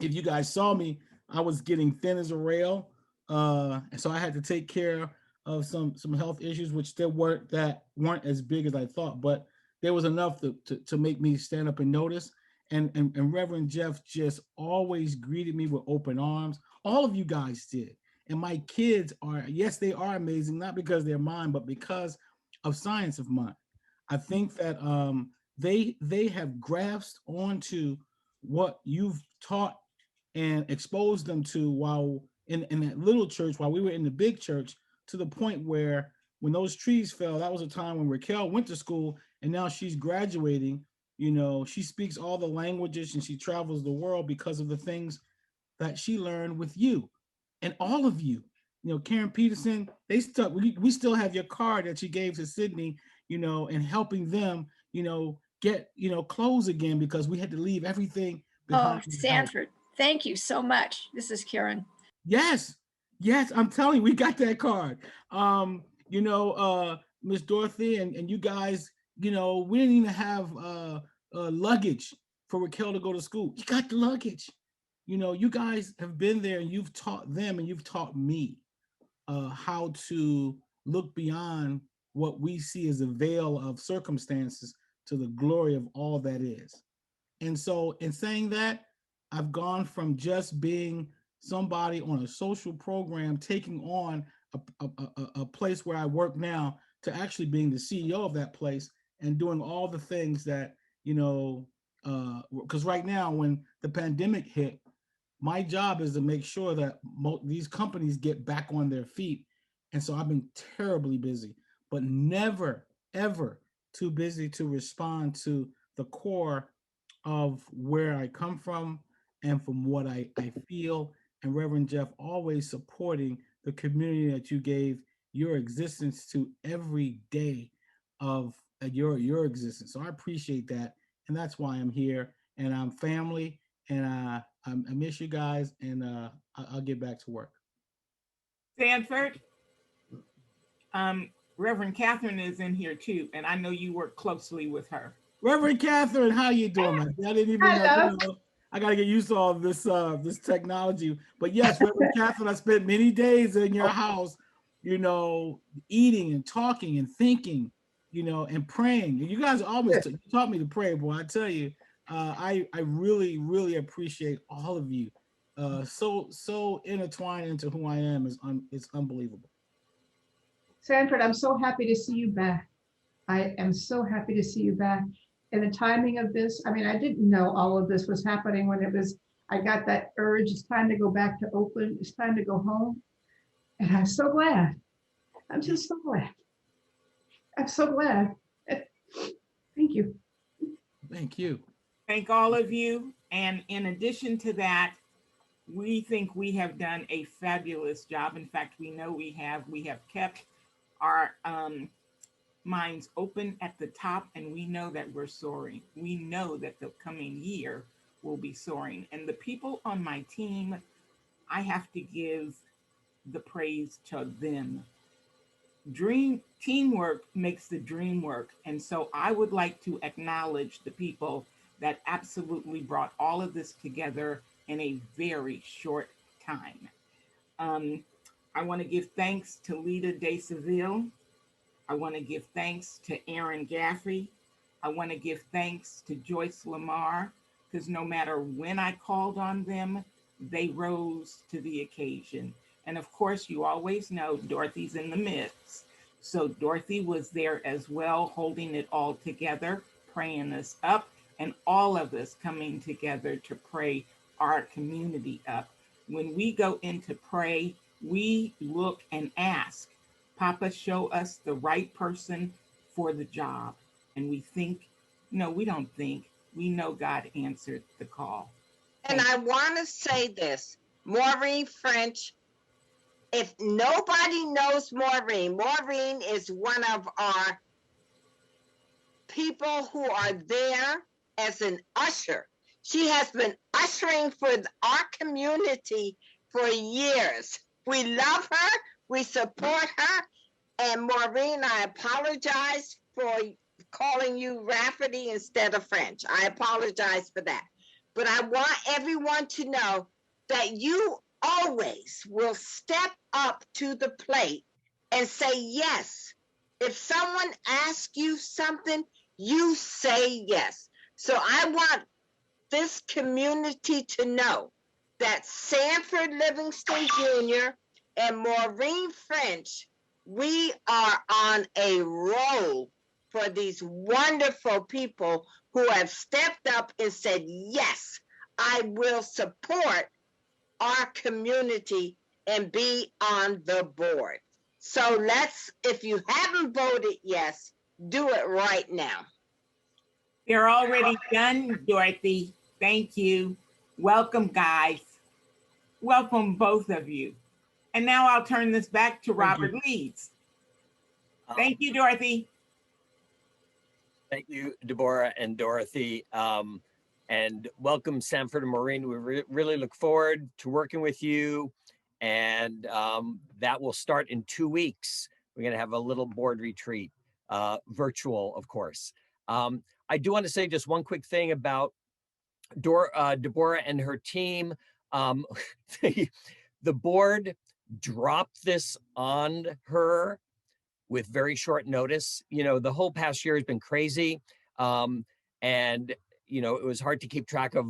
if you guys saw me, I was getting thin as a rail. And so I had to take care of some health issues, which still weren't as big as I thought, but there was enough to make me stand up and notice. And Reverend Jeff just always greeted me with open arms. All of you guys did. And my kids yes, they are amazing, not because they're mine, but because of Science of Mind. I think that they have grasped onto what you've taught and exposed them to while in that little church, while we were in the big church, to the point where when those trees fell, that was a time when Raquel went to school, and now she's graduating. You know, she speaks all the languages and she travels the world because of the things that she learned with you and all of you. You know, Karen Peterson, we still have your card that she gave to Sydney, you know, and helping them, you know, get, you know, clothes again because we had to leave everything behind. Oh, Sanford, thank you so much. This is Karen. Yes, I'm telling you, we got that card. You know, Miss Dorothy and you guys, you know, we didn't even have luggage for Raquel to go to school. You got the luggage. You know, you guys have been there and you've taught them and you've taught me how to look beyond what we see as a veil of circumstances to the glory of all that is. And so in saying that, I've gone from just being somebody on a social program, taking on a place where I work now, to actually being the CEO of that place and doing all the things that, you know, because right now when the pandemic hit, my job is to make sure that these companies get back on their feet. And so I've been terribly busy, but never, ever too busy to respond to the core of where I come from and from what I feel. And Reverend Jeff, always supporting the community that you gave your existence to every day of your existence. So I appreciate that. And that's why I'm here, and I'm family, and I miss you guys, and I'll get back to work. Sanford, Reverend Catherine is in here too, and I know you work closely with her. Reverend Catherine, how you doing, man? I didn't even know. I got to get used to all this this technology. But yes, Reverend Catherine, I spent many days in your house, you know, eating and talking and thinking, you know, and praying. And you guys always taught me to pray, boy. I tell you, I really, really appreciate all of you. So intertwined into who I am it's unbelievable. Sanford, I'm so happy to see you back. I am so happy to see you back. And the timing of this, I mean, I didn't know all of this was happening when I got that urge, it's time to go back to Oakland, it's time to go home. And I'm so glad. I'm just so glad. I'm so glad. Thank you. Thank you. Thank all of you. And in addition to that, we think we have done a fabulous job. In fact, we know we have kept our minds open at the top, and we know that we're soaring. We know that the coming year will be soaring. And the people on my team, I have to give the praise to them. Teamwork makes the dream work. And so I would like to acknowledge the people that absolutely brought all of this together in a very short time. I want to give thanks to Lita De Seville. I want to give thanks to Aaron Gaffrey. I want to give thanks to Joyce Lamar, because no matter when I called on them, they rose to the occasion. And of course, you always know Dorothy's in the midst. So Dorothy was there as well, holding it all together, praying us up, and all of us coming together to pray our community up. When we go in to pray, we look and ask, Papa, show us the right person for the job. And we think, no, we don't think, we know God answered the call. And I want to say this, Maureen French, if nobody knows Maureen, Maureen is one of our people who are there as an usher. She has been ushering for our community for years. We love her, we support her, and Maureen, I apologize for calling you Rafferty instead of French. I apologize for that. But I want everyone to know that you always will step up to the plate and say yes. If someone asks you something, you say yes. So I want this community to know that Sanford Livingston Jr. and Maureen French, we are on a roll for these wonderful people who have stepped up and said, yes, I will support our community and be on the board. So if you haven't voted yes, do it right now. They're already done, Dorothy. Thank you. Welcome, guys. Welcome, both of you. And now I'll turn this back to Robert Leeds. Thank you, Dorothy. Thank you, Deborah and Dorothy. And welcome, Sanford and Maureen. We really look forward to working with you. And that will start in 2 weeks. We're going to have a little board retreat, virtual, of course. I do want to say just one quick thing about Deborah and her team. The board dropped this on her with very short notice. You know, the whole past year has been crazy. And, you know, it was hard to keep track of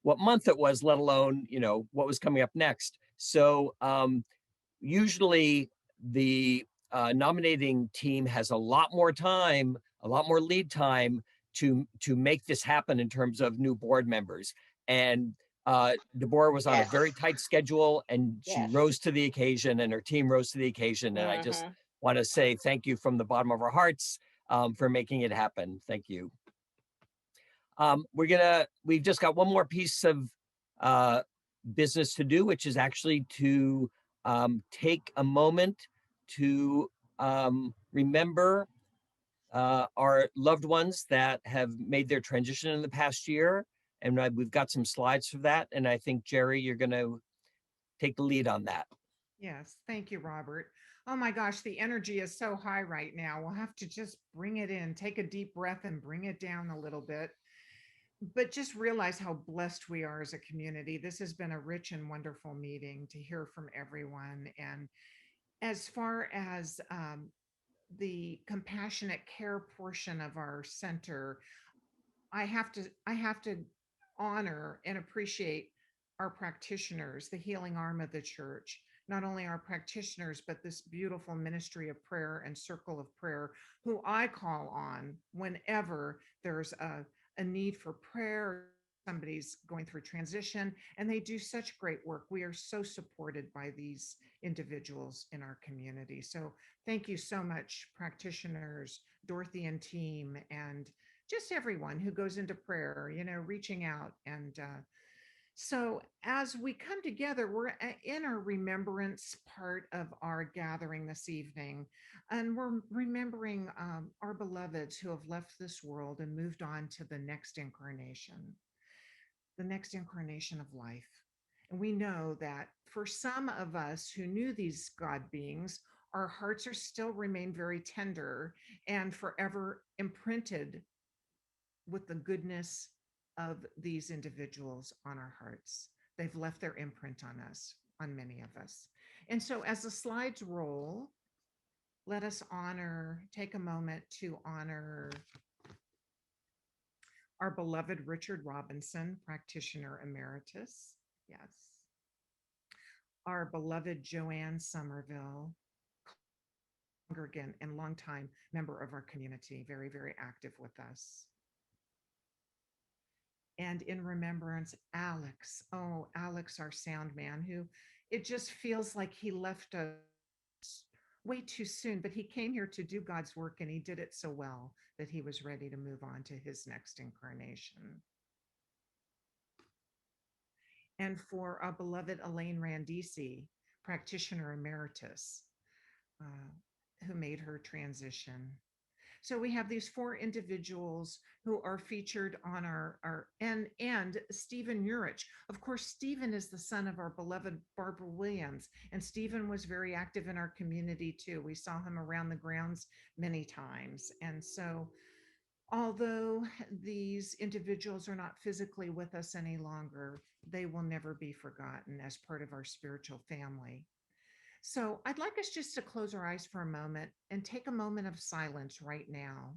what month it was, let alone, you know, what was coming up next. So usually the nominating team has a lot more time, a lot more lead time to make this happen in terms of new board members. And Deborah was on a very tight schedule, and she rose to the occasion, and her team rose to the occasion. And I just want to say thank you from the bottom of our hearts for making it happen. Thank you. We've just got one more piece of business to do, which is actually to take a moment to remember our loved ones that have made their transition in the past year. And we've got some slides for that. And I think, Jerry, you're going to take the lead on that. Yes, thank you, Robert. Oh my gosh, the energy is so high right now. We'll have to just bring it in, take a deep breath and bring it down a little bit. But just realize how blessed we are as a community. This has been a rich and wonderful meeting to hear from everyone. And as far as the compassionate care portion of our center, I have to honor and appreciate our practitioners, the healing arm of the church, not only our practitioners, but this beautiful ministry of prayer and circle of prayer, who I call on whenever there's a need for prayer, somebody's going through transition, and they do such great work. We are so supported by these individuals in our community. So thank you so much, practitioners, Dorothy and team, and just everyone who goes into prayer, you know, reaching out. And so as we come together, we're in our remembrance part of our gathering this evening, and we're remembering our beloveds who have left this world and moved on to the next incarnation of life. And we know that for some of us who knew these God beings, our hearts are still remain very tender and forever imprinted with the goodness of these individuals on our hearts. They've left their imprint on us, on many of us. And so as the slides roll, let us take a moment to honor our beloved Richard Robinson, practitioner emeritus. Yes. Our beloved Joanne Somerville, congregant and longtime member of our community, very, very active with us. And in remembrance, Alex, our sound man, who it just feels like he left us way too soon, but he came here to do God's work, and he did it so well that he was ready to move on to his next incarnation. And for our beloved Elaine Randisi, practitioner emeritus, who made her transition. So we have these 4 individuals who are featured on and Stephen Urich. Of course, Stephen is the son of our beloved Barbara Williams, and Stephen was very active in our community too. We saw him around the grounds many times. And so although these individuals are not physically with us any longer, they will never be forgotten as part of our spiritual family. So I'd like us just to close our eyes for a moment and take a moment of silence right now,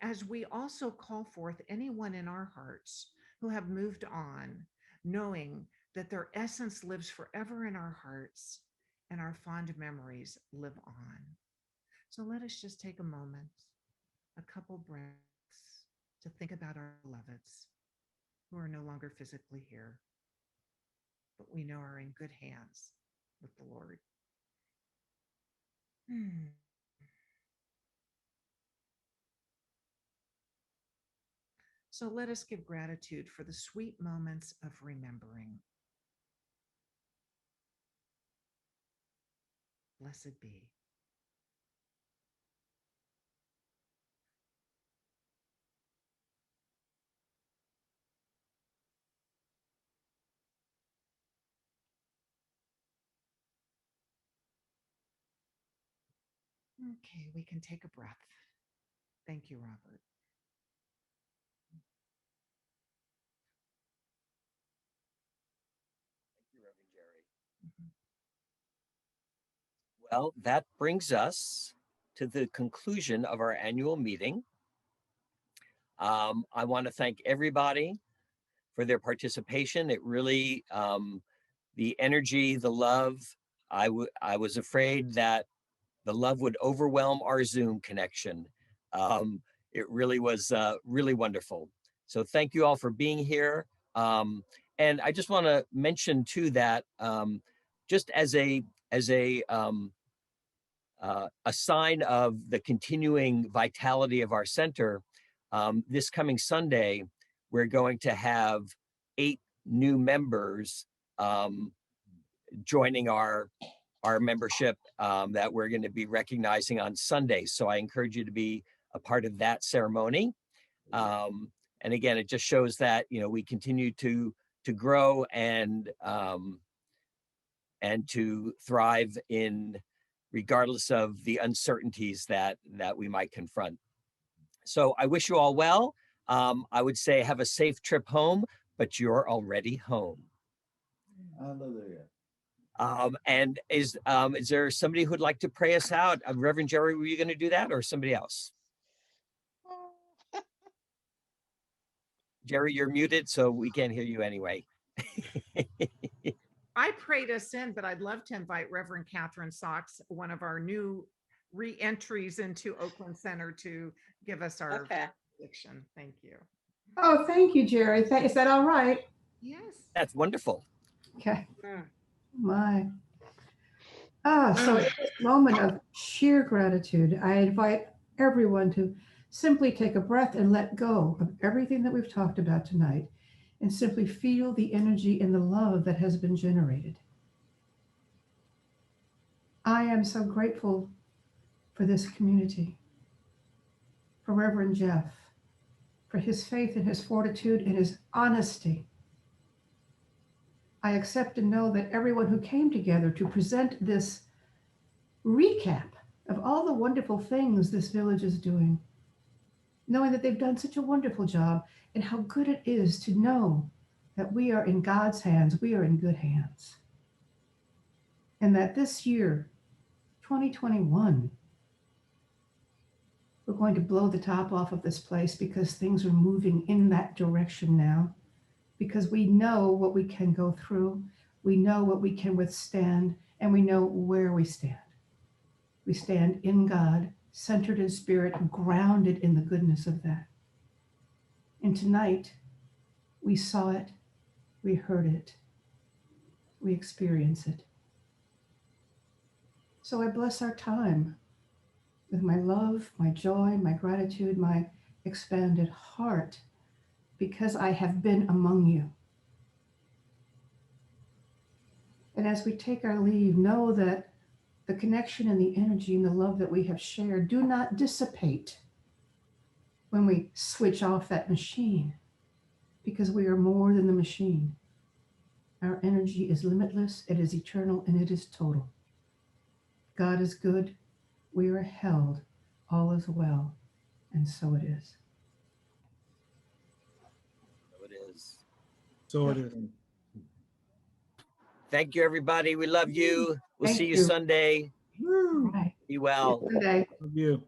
as we also call forth anyone in our hearts who have moved on, knowing that their essence lives forever in our hearts and our fond memories live on. So let us just take a moment, a couple breaths, to think about our beloveds who are no longer physically here, but we know are in good hands with the Lord. So let us give gratitude for the sweet moments of remembering. Blessed be. Okay, we can take a breath. Thank you, Robert. Well, that brings us to the conclusion of our annual meeting. I want to thank everybody for their participation. It really, the energy, the love, I was afraid that the love would overwhelm our Zoom connection. It really was really wonderful. So thank you all for being here. And I just want to mention too that just as a sign of the continuing vitality of our center, this coming Sunday, we're going to have 8 new members joining our membership that we're going to be recognizing on Sunday. So I encourage you to be a part of that ceremony. And again, it just shows that, you know, we continue to grow and to thrive in regardless of the uncertainties that we might confront. So I wish you all well. I would say have a safe trip home, but you're already home. Hallelujah. And is there somebody who'd like to pray us out? Reverend Jerry, were you going to do that or somebody else? Jerry, you're muted, so we can't hear you anyway. I prayed us in, but I'd love to invite Reverend Catherine Sachs, one of our new re-entries into Oakland Center, to give us our benediction. Thank you. Oh, thank you, Jerry. Is that all right? Yes. That's wonderful. Okay. My. So in this moment of sheer gratitude, I invite everyone to simply take a breath and let go of everything that we've talked about tonight and simply feel the energy and the love that has been generated. I am so grateful for this community, for Reverend Jeff, for his faith and his fortitude and his honesty. I accept and know that everyone who came together to present this recap of all the wonderful things this village is doing, knowing that they've done such a wonderful job and how good it is to know that we are in God's hands, we are in good hands. And that this year, 2021, we're going to blow the top off of this place because things are moving in that direction now, because we know what we can go through, we know what we can withstand, and we know where we stand. We stand in God, centered in spirit, grounded in the goodness of that. And tonight, we saw it, we heard it, we experience it. So I bless our time with my love, my joy, my gratitude, my expanded heart, because I have been among you. And as we take our leave, know that the connection and the energy and the love that we have shared do not dissipate when we switch off that machine, because we are more than the machine. Our energy is limitless, it is eternal, and it is total. God is good, we are held, all is well, and so it is. So it is. So it is. Thank you, everybody. We love you. We'll Thank see you you. Sunday. Right. Be well. Sunday. Love you.